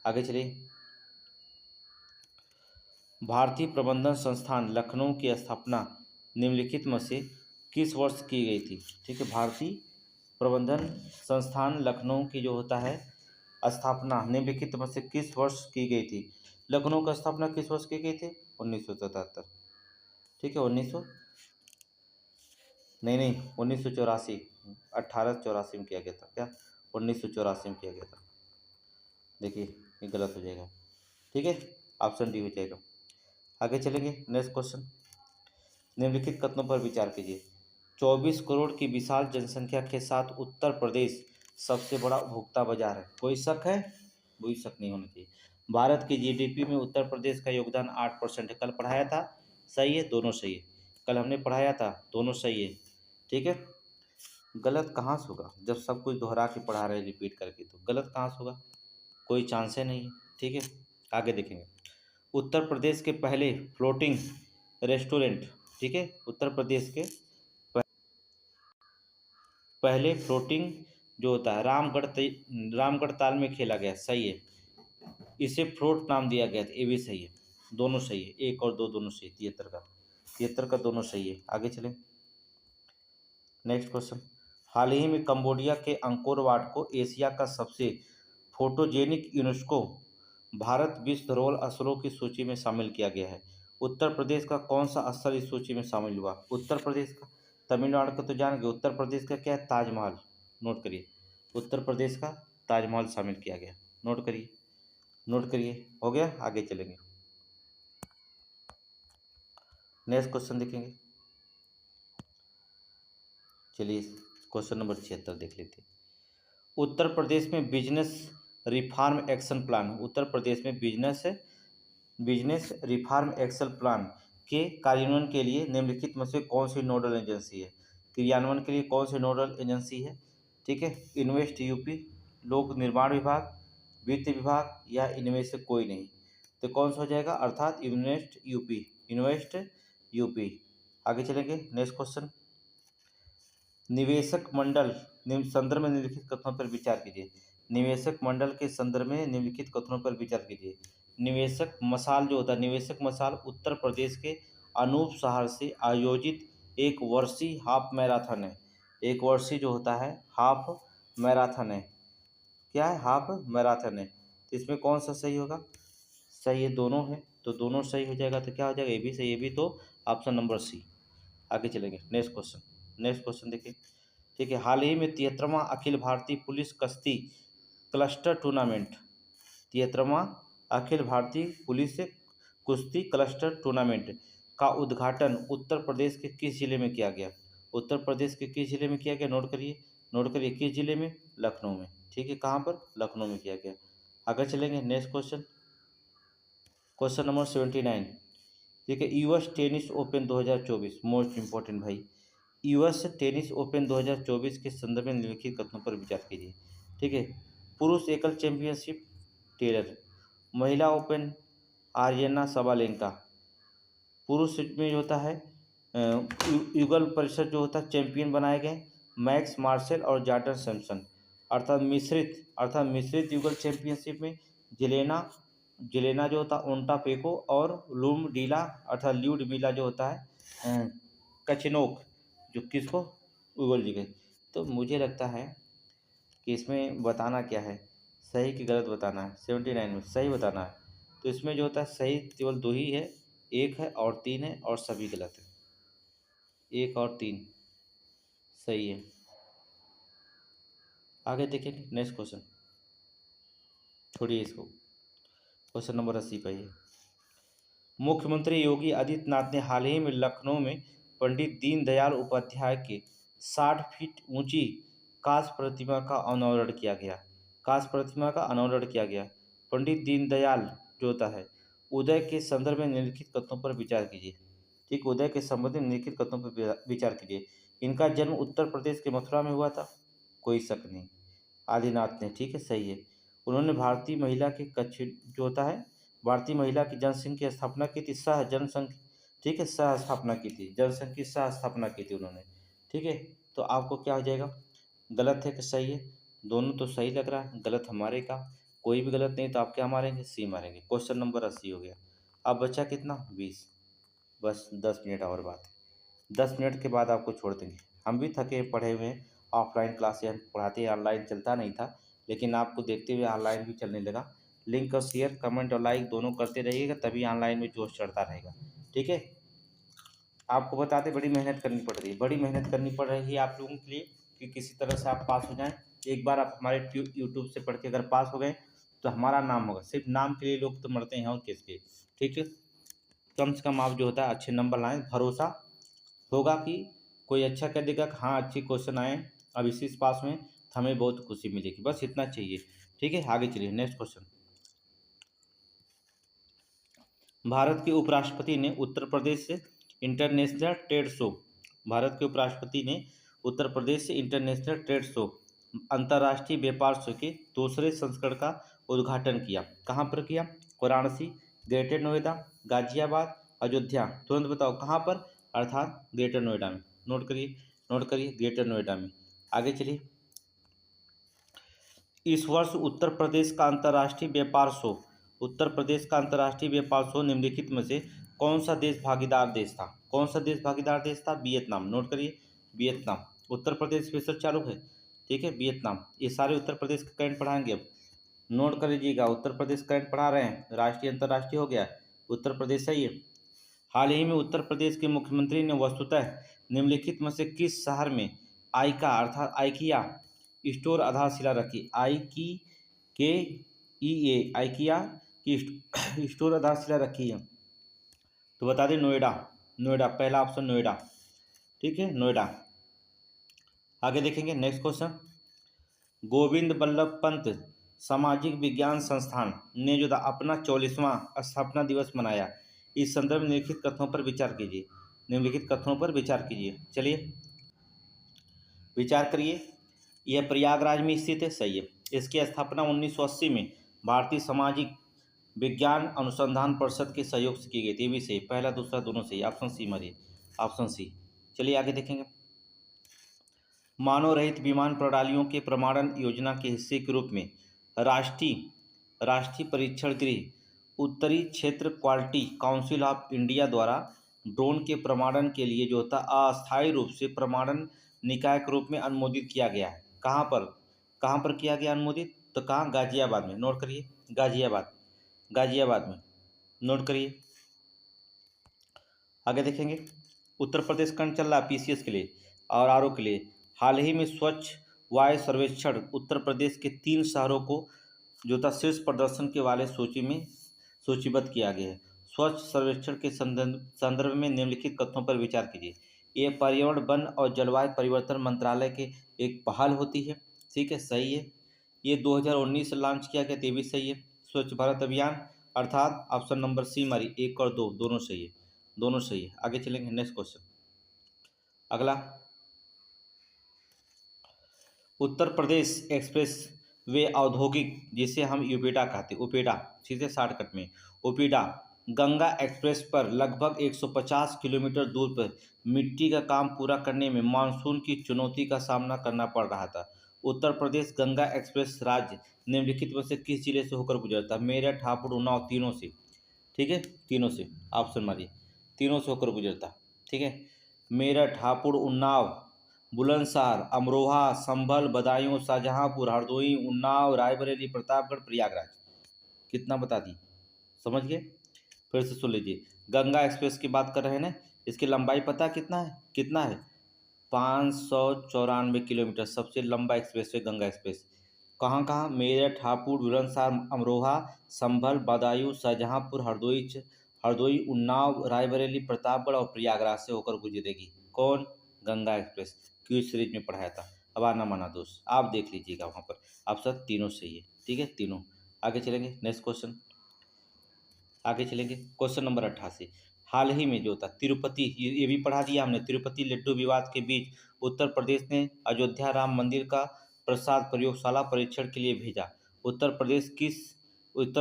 आगे चलिए। भारतीय प्रबंधन संस्थान लखनऊ की स्थापना निम्नलिखित में से किस वर्ष की गई थी? ठीक है, भारतीय प्रबंधन संस्थान लखनऊ की जो होता है स्थापना निम्नलिखित में से किस वर्ष की गई थी? लखनऊ का स्थापना किस वर्ष की गई थी? 1977। ठीक है, 1984। 1884 में किया गया था। क्या? 1984 में किया गया था। देखिए ये गलत हो जाएगा। ठीक है, ऑप्शन डी हो जाएगा। आगे चलेंगे। Next question. निम्नलिखित कथनों पर विचार कीजिए। 24 करोड़ की विशाल जनसंख्या के साथ उत्तर प्रदेश सबसे बड़ा उपभोक्ता बाजार है। कोई शक है? कोई शक नहीं होना चाहिए। भारत की जीडीपी में उत्तर प्रदेश का योगदान 8% है। कल पढ़ाया था। सही है, दोनों सही है। कल हमने पढ़ाया था, दोनों सही है। ठीक है, गलत कहाँ से होगा जब सब कुछ दोहरा के पढ़ा रहे रिपीट करके, तो गलत कहाँ से होगा? कोई चांस ही नहीं है। ठीक है, आगे देखेंगे। उत्तर प्रदेश के पहले फ्लोटिंग रेस्टोरेंट, ठीक है, उत्तर प्रदेश के पहले फ्लोटिंग जो होता है रामगढ़ ताल में खेला गया। सही है, इसे फ्लोट नाम दिया गया था। ये भी सही है, दोनों सही है। 1 और 2 दोनों सही। 73 का दोनों सही है। आगे चलें। Next question. हाल ही में कंबोडिया के अंकोर वाट को एशिया का सबसे फोटोजेनिक यूनेस्को भारत विश्व धरोहर स्थलों की सूची में शामिल किया गया है। उत्तर प्रदेश का कौन सा स्थल इस सूची में शामिल हुआ? उत्तर प्रदेश का, तमिलनाडु का तो जान गए। उत्तर प्रदेश का क्या है? ताजमहल। नोट करिए, उत्तर प्रदेश का ताजमहल शामिल किया गया। नोट करिए, नोट करिए। हो गया, आगे चलेंगे। नेक्स्ट क्वेश्चन देखेंगे। चलिए क्वेश्चन नंबर 76 देख लेते हैं। उत्तर प्रदेश में business reform action plan, Uttar Pradesh में बिजनेस रिफॉर्म एक्शन प्लान के कार्यान्वयन के लिए निम्नलिखित में से कौन सी नोडल एजेंसी है? क्रियान्वयन के लिए कौन सी नोडल एजेंसी है? ठीक है, इन्वेस्ट यूपी, लोक निर्माण विभाग, वित्त विभाग, या इनमें से कोई नहीं। तो कौन सा हो जाएगा? अर्थात इन्वेस्ट यूपी। Invest UP. आगे चलेंगे। Next question. निवेशक मंडल संदर्भ में निम्नलिखित कथनों पर विचार कीजिए। निवेशक मंडल के संदर्भ में निम्नलिखित कथनों पर विचार कीजिए। निवेशक मसाल जो होता है, निवेशक मसाल उत्तर प्रदेश के अनूप शहर से आयोजित एक वर्षीय हाफ मैराथन है। एक वर्षीय जो होता है हाफ मैराथन है। क्या है? हाफ मैराथन है। तो इसमें कौन सा सही होगा? सही है, दोनों है। तो दोनों सही हो जाएगा, तो क्या हो जाएगा, ये भी सही, ये भी, तो ऑप्शन नंबर सी। आगे चलेंगे, नेक्स्ट क्वेश्चन देखिए। ठीक है, हाल ही में 73वां अखिल भारतीय पुलिस कुश्ती cluster tournament, 73वां Akhil Bharatiya police कुश्ती क्लस्टर टूर्नामेंट का उद्घाटन उत्तर प्रदेश के किस जिले में किया गया? उत्तर प्रदेश के किस जिले में किया गया? नोट करिए किस जिले में? लखनऊ में। ठीक है, कहाँ पर? लखनऊ में किया गया। आगे चलेंगे, नेक्स्ट क्वेश्चन, क्वेश्चन नंबर 79। ठीक है, US tennis open 2024, most important भाई, यूएस टेनिस ओपन 2024 के संदर्भ में निम्नलिखित कथनों पर विचार कीजिए। ठीक है, पुरुष एकल चैंपियनशिप टेलर, महिला ओपन आर्यना सबालेंका, पुरुष में जो होता है युगल परिषद जो होता है चैंपियन बनाए गए मैक्स मार्शल और जॉर्डन सैमसन, अर्थात मिश्रित युगल चैंपियनशिप में जेलेना जेलेना जो होता है ओंटापेको और लूम डीला अर्थात ल्यूड मिला जो होता है कचिनोक, जो किसको? युगल जी गए। तो मुझे लगता है कि इसमें बताना क्या है, सही कि गलत बताना है। 79 में सही बताना है। तो इसमें जो होता है सही केवल दो ही है, एक है और तीन है, और सभी गलत है। एक और तीन सही है। आगे देखेंगे, नेक्स्ट क्वेश्चन, छोड़िए इसको, क्वेश्चन नंबर 80 पे है। मुख्यमंत्री योगी आदित्यनाथ ने हाल ही में लखनऊ में पंडित दीनदयाल उपाध्याय के 60 फीट ऊंची कांस्य प्रतिमा का अनावरण किया गया। कांस्य प्रतिमा का अनावरण किया गया। पंडित दीनदयाल जो होता है उदय के संदर्भ में निम्नलिखित कथनों पर विचार कीजिए। ठीक, उदय के संबंध में निम्नलिखित कथनों पर विचार कीजिए। इनका जन्म उत्तर प्रदेश के मथुरा में हुआ था, कोई शक नहीं, आदिनाथ ने, ठीक है, सही है। उन्होंने भारतीय महिला के कच्छ जो होता है भारतीय महिला की जनसंघ की स्थापना की थी, सह जनसंघ, ठीक है, सह स्थापना की थी, जनसंघ की सह स्थापना की थी उन्होंने। ठीक है, तो आपको क्या हो जाएगा, गलत है कि सही है? दोनों तो सही लग रहा है, गलत हमारे का, कोई भी गलत नहीं, तो आप क्या मारेंगे? सी मारेंगे। क्वेश्चन नंबर 80 हो गया। अब बचा कितना? 20। बस 10 मिनट और बात है, 10 मिनट के बाद आपको छोड़ देंगे। हम भी थके पढ़े हुए हैं, ऑफलाइन क्लासें हम पढ़ाते हैं, ऑनलाइन चलता नहीं था, लेकिन आपको देखते हुए ऑनलाइन भी चलने लगा। लिंक और शेयर, कमेंट और लाइक दोनों करते रहिएगा, तभी ऑनलाइन में जोश चढ़ता रहेगा। ठीक है, आपको बताते बड़ी मेहनत करनी पड़ रही है, बड़ी मेहनत करनी पड़ रही है आप लोगों के लिए कि किसी तरह से आप पास हो जाएं। एक बार आप हमारे यूट्यूब से पढ़ के अगर पास हो गए तो हमारा नाम होगा। सिर्फ नाम के लिए लोग तो मरते हैं, और किसके? ठीक है, कम से कम आप जो होता है अच्छे नंबर लाएं, भरोसा होगा कि कोई अच्छा कह देगा कि हाँ अच्छे क्वेश्चन आए अब इसी पास में, तो हमें बहुत खुशी मिलेगी, बस इतना चाहिए। ठीक है, आगे चलिए, नेक्स्ट क्वेश्चन। भारत के उपराष्ट्रपति ने उत्तर प्रदेश से इंटरनेशनल ट्रेड शो भारत के उपराष्ट्रपति ने उत्तर प्रदेश से इंटरनेशनल ट्रेड शो अंतर्राष्ट्रीय व्यापार शो के दूसरे संस्करण का उद्घाटन किया। कहाँ पर किया? वाराणसी, ग्रेटर नोएडा, गाजियाबाद, अयोध्या, तुरंत बताओ कहाँ पर? अर्थात ग्रेटर नोएडा में। नोट करिए ग्रेटर नोएडा में। आगे चलिए, इस वर्ष उत्तर प्रदेश का अंतर्राष्ट्रीय व्यापार शो निम्नलिखित में से कौन सा देश भागीदार देश था? कौन सा देश भागीदार देश था? वियतनाम। नोट करिए, वियतनाम। उत्तर प्रदेश स्पेशल चालू है, ठीक है, वियतनाम। ये सारे उत्तर प्रदेश के करंट पढ़ाएंगे अब, नोट कर लीजिएगा। उत्तर प्रदेश करंट पढ़ा रहे हैं, राष्ट्रीय अंतर्राष्ट्रीय हो गया, उत्तर प्रदेश सही है। हाल ही में उत्तर प्रदेश के मुख्यमंत्री ने वस्तुतः निम्नलिखित में से किस शहर में आइका अर्थात आइकिया स्टोर आधारशिला रखी? आइकिया की स्टोर आधारशिला रखी है? तो बता दें नोएडा। नोएडा पहला ऑप्शन, नोएडा, ठीक है, नोएडा। आगे देखेंगे, नेक्स्ट क्वेश्चन। गोविंद बल्लभ पंत सामाजिक विज्ञान संस्थान ने जो था अपना 44वां स्थापना दिवस मनाया। इस संदर्भ में निम्नलिखित कथनों पर विचार कीजिए। निम्नलिखित कथनों पर विचार कीजिए, चलिए विचार करिए। यह प्रयागराज में स्थित है, सही है। इसकी स्थापना 1980 में भारतीय सामाजिक विज्ञान अनुसंधान परिषद के सहयोग से की गई थी, ये भी सही। पहला दूसरा दोनों सही, ऑप्शन सी मारिए, ऑप्शन सी। चलिए आगे देखेंगे। मानव रहित विमान प्रणालियों के प्रमाणन योजना के हिस्से के रूप में राष्ट्रीय परीक्षण गृह उत्तरी क्षेत्र क्वालिटी काउंसिल ऑफ इंडिया द्वारा ड्रोन के प्रमाणन के लिए जो था अस्थायी रूप से प्रमाणन निकाय के रूप में अनुमोदित किया गया है। कहाँ पर किया गया अनुमोदित? तो कहाँ? गाजियाबाद में। नोट करिए, गाजियाबाद में। नोट करिए। आगे देखेंगे, उत्तर प्रदेश कर्ण चल रहा है पीसीएस के लिए और आरओ के लिए। हाल ही में स्वच्छ वायु सर्वेक्षण उत्तर प्रदेश के 3 शहरों को जो था शीर्ष प्रदर्शन के वाले सूची में सूचीबद्ध किया गया है। स्वच्छ सर्वेक्षण के संदर्भ में निम्नलिखित कथनों पर विचार कीजिए। ये पर्यावरण वन और जलवायु परिवर्तन मंत्रालय के एक पहल होती है। ठीक है, सही है। ये 2019 से लॉन्च किया गया, ये भी सही है। स्वच्छ भारत अभियान अर्थात ऑप्शन नंबर सी हमारी 1 और 2 दोनों सही है, दोनों सही है। आगे चलेंगे, नेक्स्ट क्वेश्चन। अगला, उत्तर प्रदेश एक्सप्रेस वे औद्योगिक जिसे हम यूपीडा कहते हैं, उपेडा सीधे शॉर्टकट में उपेडा गंगा एक्सप्रेस पर लगभग 150 किलोमीटर दूर पर मिट्टी का काम पूरा करने में मानसून की चुनौती का सामना करना पड़ रहा था। उत्तर प्रदेश गंगा एक्सप्रेस राज्य निम्नलिखित में से किस जिले से होकर गुजरता? मेरठ, हापुड़, उन्नाव, तीनों से। ठीक है, तीनों से ऑप्शन मारिए, तीनों से होकर गुजरता। ठीक है, मेरठ, हापुड़, उन्नाव, बुलंदशहर, अमरोहा, संभल, बदायूं, शाहजहांपुर, हरदोई, उन्नाव, रायबरेली, प्रतापगढ़, प्रयागराज। कितना बता दी, समझ गए? फिर से सुन लीजिए, गंगा एक्सप्रेस की बात कर रहे हैं ना, इसकी लंबाई पता कितना है? कितना है? 594 किलोमीटर, सबसे लंबा एक्सप्रेस है गंगा एक्सप्रेस। कहाँ कहाँ? मेरठ, हापुड़, बुलंदशहर, अमरोहा, संभल, बदायूं, शाहजहांपुर, हरदोई, उन्नाव, रायबरेली, प्रतापगढ़ और प्रयागराज से होकर गुजरेगी। कौन? गंगा एक्सप्रेस। क्विज सीरीज में पढ़ाया था, अब आना माना दोस्त, आप देख लीजिएगा वहाँ पर। ऑप्शन तीनों सही है। ठीक है, तीनों। आगे चलेंगे, नेक्स्ट क्वेश्चन। आगे चलेंगे, क्वेश्चन नंबर 88। हाल ही में जो था तिरुपति, ये भी पढ़ा दिया हमने, तिरुपति लड्डू विवाद के बीच उत्तर प्रदेश ने अयोध्या राम मंदिर का प्रसाद प्रयोगशाला परीक्षण के लिए भेजा। उत्तर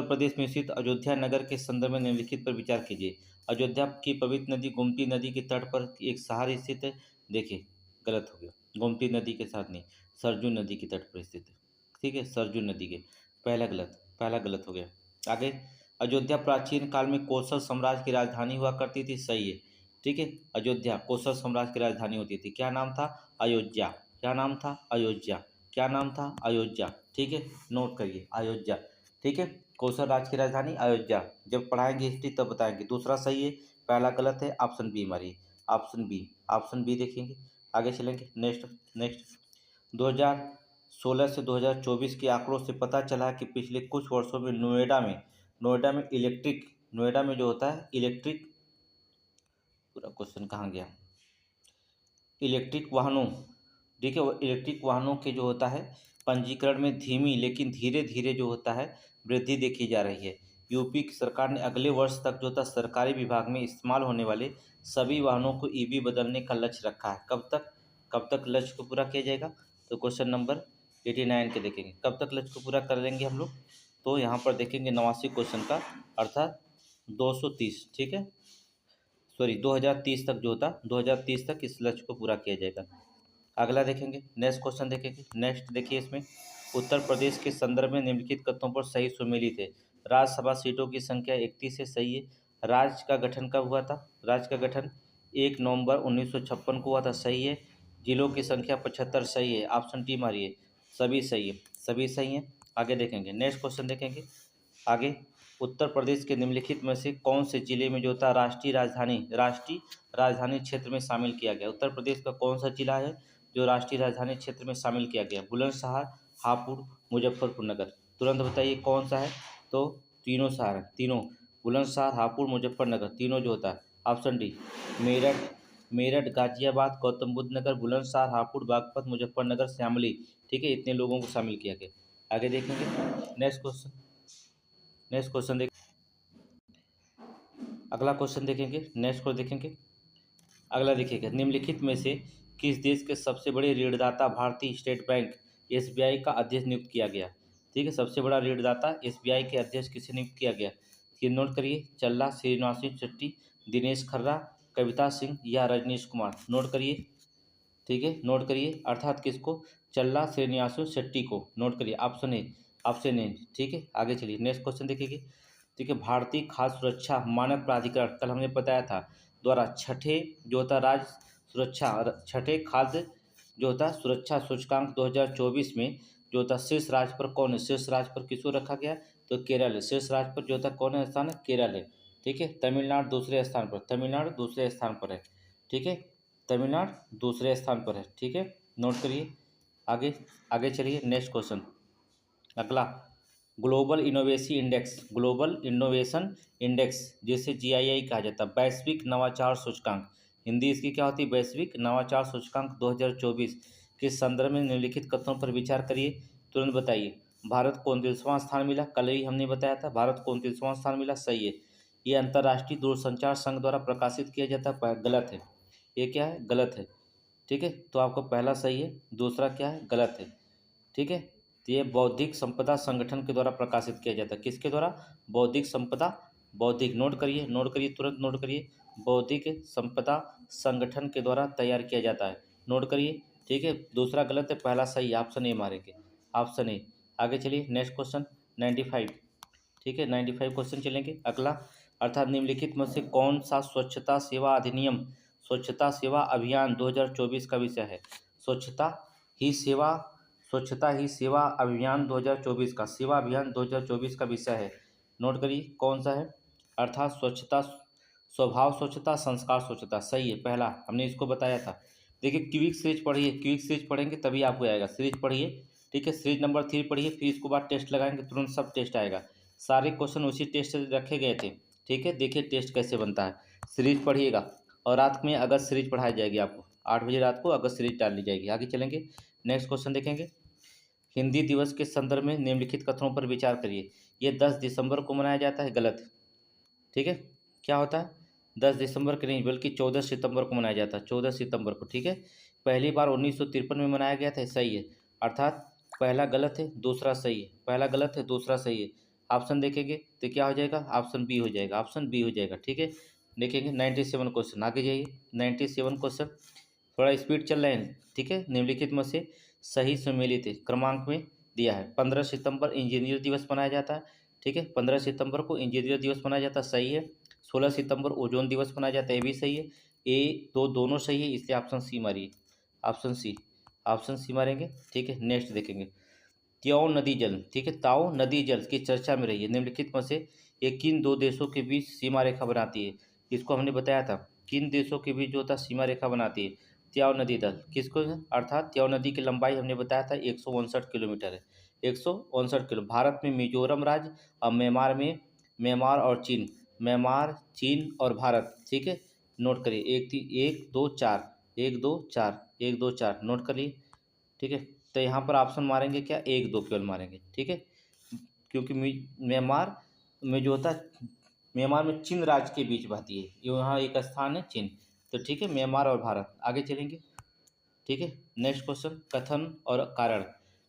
प्रदेश में स्थित अयोध्या नगर के संदर्भ में निम्नलिखित पर विचार कीजिए। अयोध्या की पवित्र नदी गोमती नदी के तट पर एक शहर स्थित है। देखिए, गलत हो गया, गोमती नदी के साथ नहीं, सरजू नदी के तट पर स्थित है। ठीक है, सरजू नदी के, पहला गलत हो गया। आगे, अयोध्या प्राचीन काल में कौशल साम्राज्य की राजधानी हुआ करती थी। सही है। ठीक है, अयोध्या कौशल साम्राज्य की राजधानी होती थी। क्या नाम था? अयोध्या। क्या नाम था? अयोध्या। क्या नाम था? अयोध्या। ठीक है, नोट करिए, अयोध्या। ठीक है, कौशल राज्य की राजधानी अयोध्या। जब पढ़ाएंगे हिस्ट्री तब बताएंगे। दूसरा सही है, पहला गलत है। ऑप्शन बी हमारी, ऑप्शन बी देखेंगे। आगे चलेंगे, नेक्स्ट नेक्स्ट 2016 से 2024 के आंकड़ों से पता चला कि पिछले कुछ वर्षों में नोएडा में जो होता है इलेक्ट्रिक, पूरा क्वेश्चन कहाँ गया? इलेक्ट्रिक वाहनों, ठीक है, इलेक्ट्रिक वाहनों के जो होता है पंजीकरण में धीमी लेकिन धीरे धीरे जो होता है वृद्धि देखी जा रही है। यूपी की सरकार ने अगले वर्ष तक जो था सरकारी विभाग में इस्तेमाल होने वाले सभी वाहनों को ईवी बदलने का लक्ष्य रखा है। कब तक लक्ष्य को पूरा किया जाएगा? तो क्वेश्चन नंबर 89 के देखेंगे, कब तक लक्ष्य को पूरा कर लेंगे हम लोग? तो यहाँ पर देखेंगे 89 क्वेश्चन का, अर्थात 230। ठीक है, सॉरी 2030 तक जो होता, 2030 तक इस लक्ष्य को पूरा किया जाएगा। अगला देखेंगे, नेक्स्ट क्वेश्चन देखेंगे। नेक्स्ट देखिए, इसमें उत्तर प्रदेश के संदर्भ में निम्नलिखित कथनों पर सही सुमेलित है। राज्यसभा सीटों की संख्या 31 है। सही है। राज्य का गठन कब हुआ था? राज्य का गठन 1 नवंबर 1956 को हुआ था। सही है। जिलों की संख्या 75। सही है। ऑप्शन टी मारिए, सभी सही है, सभी सही है। आगे देखेंगे, नेक्स्ट क्वेश्चन देखेंगे। आगे, उत्तर प्रदेश के निम्नलिखित में से कौन से जिले में जो था राष्ट्रीय राजधानी क्षेत्र में शामिल किया गया? उत्तर प्रदेश का कौन सा जिला है जो राष्ट्रीय राजधानी क्षेत्र में शामिल किया गया? बुलंदशहर, हापुड़, मुजफ्फरपुर नगर। तुरंत बताइए कौन सा है? तो तीनों शहर है, तीनों, बुलंदशहर, हापुड़, मुजफ्फरनगर, तीनों जो होता है। ऑप्शन डी, मेरठ, गाजियाबाद, गौतम बुद्ध नगर, बुलंदशहर, हापुड़, बागपत, मुजफ्फरनगर, श्यामली। ठीक है, इतने लोगों को शामिल किया गया। आगे देखेंगे, नेक्स्ट क्वेश्चन देख अगला क्वेश्चन देखेंगे। नेक्स्ट को देखेंगे। अगला देखिएगा, निम्नलिखित में से किस देश के सबसे बड़े ऋणदाता भारतीय स्टेट बैंक एसबीआई का अध्यक्ष नियुक्त किया गया? ठीक है, सबसे बड़ा ऋणदाता एसबीआई के अध्यक्ष किसे नियुक्त किया गया? ये नोट करिए, चल्ला श्रीनिवास शेट्टी, दिनेश खर्रा, कविता सिंह या रजनीश कुमार। नोट करिए। ठीक है, नोट करिए, अर्थात किसको? चल्ला श्रीनिवास शेट्टी को। नोट करिए, ऑप्शन ए। ठीक है, आगे चलिए, नेक्स्ट क्वेश्चन देखिए। ठीक है, भारतीय खाद्य सुरक्षा मानक प्राधिकरण, कल हमने बताया था, द्वारा छठे जो होता छठे खाद्य जो होता सुरक्षा सूचकांक 2024 में जो होता शीर्ष राज्य पर कौन है? शीर्ष राज्य पर किसको रखा गया? तो केरल है। शीर्ष राज्य पर जो होता कौन है स्थान है? केरल है। ठीक है, तमिलनाडु दूसरे स्थान पर, तमिलनाडु दूसरे स्थान पर है। ठीक है, तमिलनाडु दूसरे स्थान पर है। ठीक है, नोट करिए। आगे आगे चलिए, नेक्स्ट क्वेश्चन अगला। Global innovation index, global innovation index जिसे जीआईआई कहा जाता है, वैश्विक नवाचार सूचकांक, हिंदी इसकी क्या होती है, वैश्विक नवाचार सूचकांक 2024 के संदर्भ में निम्नलिखित कथनों पर विचार करिए, तुरंत बताइए। भारत को 29वां स्थान मिला, कल ही हमने बताया था, भारत को 29वां स्थान मिला, सही है। ये अंतर्राष्ट्रीय दूरसंचार संघ द्वारा प्रकाशित किया जाता है, गलत है। ये क्या है, गलत है। ठीक है, तो आपको पहला सही है, दूसरा क्या है, गलत है। ठीक है, तो ये बौद्धिक संपदा संगठन के द्वारा प्रकाशित किया जाता है, किसके द्वारा, बौद्धिक संपदा, बौद्धिक, नोट करिए, नोट करिए, तुरंत नोट करिए, बौद्धिक संपदा संगठन के द्वारा तैयार किया जाता है, नोट करिए। ठीक है, दूसरा गलत है, पहला सही, ऑप्शन ए मारेंगे, ऑप्शन ए। आगे चलिए, नेक्स्ट क्वेश्चन 95। ठीक है, 95 क्वेश्चन चलेंगे अगला। अर्थात निम्नलिखित में से कौन सा स्वच्छता सेवा अधिनियम, स्वच्छता सेवा अभियान 2024 का विषय है, स्वच्छता ही सेवा, स्वच्छता ही सेवा अभियान 2024 का, सेवा अभियान 2024 का विषय है, नोट करिए कौन सा है। अर्थात स्वच्छता, स्वभाव स्वच्छता, संस्कार स्वच्छता, सही है, पहला हमने इसको बताया था। देखिए क्विक सीरीज पढ़िए, क्विक सीरीज पढ़ेंगे तभी आपको आएगा, सीरीज पढ़िए। ठीक है, सीरीज नंबर 3 पढ़िए, फिर इसके बाद टेस्ट लगाएंगे, तुरंत सब टेस्ट आएगा, सारे क्वेश्चन उसी टेस्ट से रखे गए थे। ठीक है, देखिए टेस्ट कैसे बनता है, सीरीज पढ़िएगा। और रात में अगस्त सीरीज पढ़ाई जाएगी आपको, 8 बजे रात को अगस्त सीरीज डाल दी जाएगी। आगे चलेंगे, नेक्स्ट क्वेश्चन देखेंगे। हिंदी दिवस के संदर्भ में निम्नलिखित कथनों पर विचार करिए। ये 10 दिसंबर को मनाया जाता है, गलत। ठीक है, क्या होता है, 10 दिसंबर के नहीं बल्कि 14 सितंबर को मनाया जाता है, 14 सितंबर को। ठीक है, पहली बार 1953 में मनाया गया था, सही है। अर्थात पहला गलत है, दूसरा सही है, पहला गलत है, दूसरा सही है। ऑप्शन देखेंगे तो क्या हो जाएगा, ऑप्शन बी हो जाएगा, ऑप्शन बी हो जाएगा। ठीक है, देखेंगे 97 क्वेश्चन, आगे जाइए। 97 क्वेश्चन, थोड़ा स्पीड चल रहे हैं। ठीक है, निम्नलिखित में से सही सम्मिलित है क्रमांक में दिया है। 15 सितंबर इंजीनियर दिवस मनाया जाता है। ठीक है, 15 सितंबर को इंजीनियर दिवस मनाया जाता है, सही है। 16 सितंबर ओजोन दिवस मनाया जाता है, ये भी सही है। ए दो दोनों सही है, इसलिए ऑप्शन सी मारिए, ऑप्शन सी, ऑप्शन सी मारेंगे। ठीक है, नेक्स्ट देखेंगे। त्यों नदी जल, ठीक है, ताओ नदी जल की चर्चा में रही है, निम्नलिखित में से ये किन दो देशों के बीच सीमा रेखा बनाती है, इसको हमने बताया था, किन देशों के बीच जो होता है सीमा रेखा बनाती है, त्यों नदी दल किसको है? अर्थात त्यों नदी की लंबाई हमने बताया था 159 किलोमीटर है, 159 किलो। भारत में मिजोरम राज्य और म्यांमार में, म्यांमार और चीन, म्यांमार चीन और भारत। ठीक है, नोट करिए, 1 2 4, 1 2 4, 1 2 4, नोट करिए। ठीक है, तो यहाँ पर ऑप्शन मारेंगे क्या, 1 2 केवल मारेंगे। ठीक है, क्योंकि म्यांमार में जो होता है, म्यांमार में चीन राज्य के बीच बहती है, ये यहाँ एक स्थान है चीन। तो ठीक है, म्यांमार और भारत। आगे चलेंगे। ठीक है, नेक्स्ट क्वेश्चन, कथन और कारण।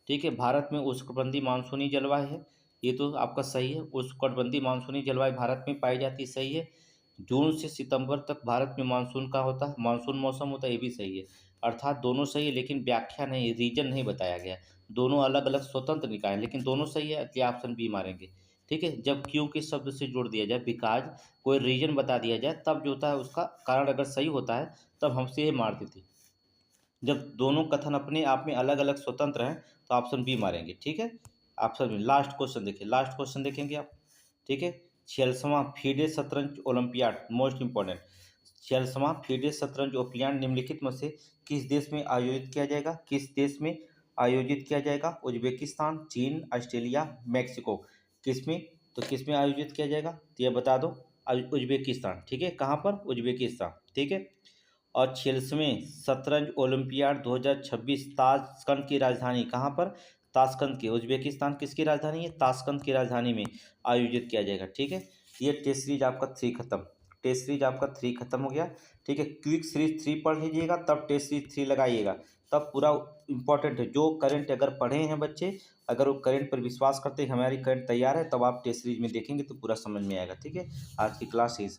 ठीक है, भारत में उष्णकटिबंधीय मानसूनी जलवायु है, ये तो आपका सही है, उष्णकटिबंधीय मानसूनी जलवायु भारत में पाई जाती है, सही है। जून से सितंबर तक भारत में मानसून का होता है, मानसून मौसम होता है, ये भी सही है। अर्थात दोनों सही है, लेकिन व्याख्या नहीं, रीजन नहीं बताया गया, दोनों अलग अलग स्वतंत्र निकाय हैं, लेकिन दोनों सही है, इसलिए ऑप्शन बी मारेंगे। ठीक है, जब क्यों के शब्द से जोड़ दिया जाए, बिकॉज कोई रीजन बता दिया जाए, तब जो होता है उसका कारण अगर सही होता है तब हमसे ये मार देते, जब दोनों कथन अपने आप में अलग अलग स्वतंत्र हैं तो ऑप्शन बी मारेंगे। ठीक है, ऑप्शन बी। लास्ट क्वेश्चन देखिए, लास्ट क्वेश्चन देखेंगे आप। ठीक है, 46वां फीडे शतरंज ओलंपियाड, मोस्ट इंपॉर्टेंट, 46वां फीडे शतरंज ओलंपियाड निम्नलिखित में से किस देश में आयोजित किया जाएगा, किस देश में आयोजित किया जाएगा, उज्बेकिस्तान, चीन, ऑस्ट्रेलिया, मैक्सिको, किस में, तो किस में आयोजित किया जाएगा, तो ये बता दो, उज्बेकिस्तान। ठीक है, कहाँ पर, उज्बेकिस्तान। ठीक है, और 46वें शतरंज ओलंपियाड 2026 ताशकंद की राजधानी, कहाँ पर, ताशकंद की, उज्बेकिस्तान किसकी राजधानी है, ताशकंद की राजधानी में आयोजित किया जाएगा। ठीक है, ये टेस्ट सीरीज आपका 3 खत्म, टेस्ट सीरीज आपका 3 खत्म हो गया। ठीक है, क्विक सीरीज 3 पढ़ लीजिएगा, तब टेस्ट सीरीज 3 लगाइएगा, तब पूरा इंपॉर्टेंट है। जो करंट अगर पढ़े हैं बच्चे, अगर वो करंट पर विश्वास करते हैं हमारी करंट तैयार है, तब आप टेस्ट सीरीज में देखेंगे तो पूरा समझ में आएगा। ठीक है, आज की क्लास यही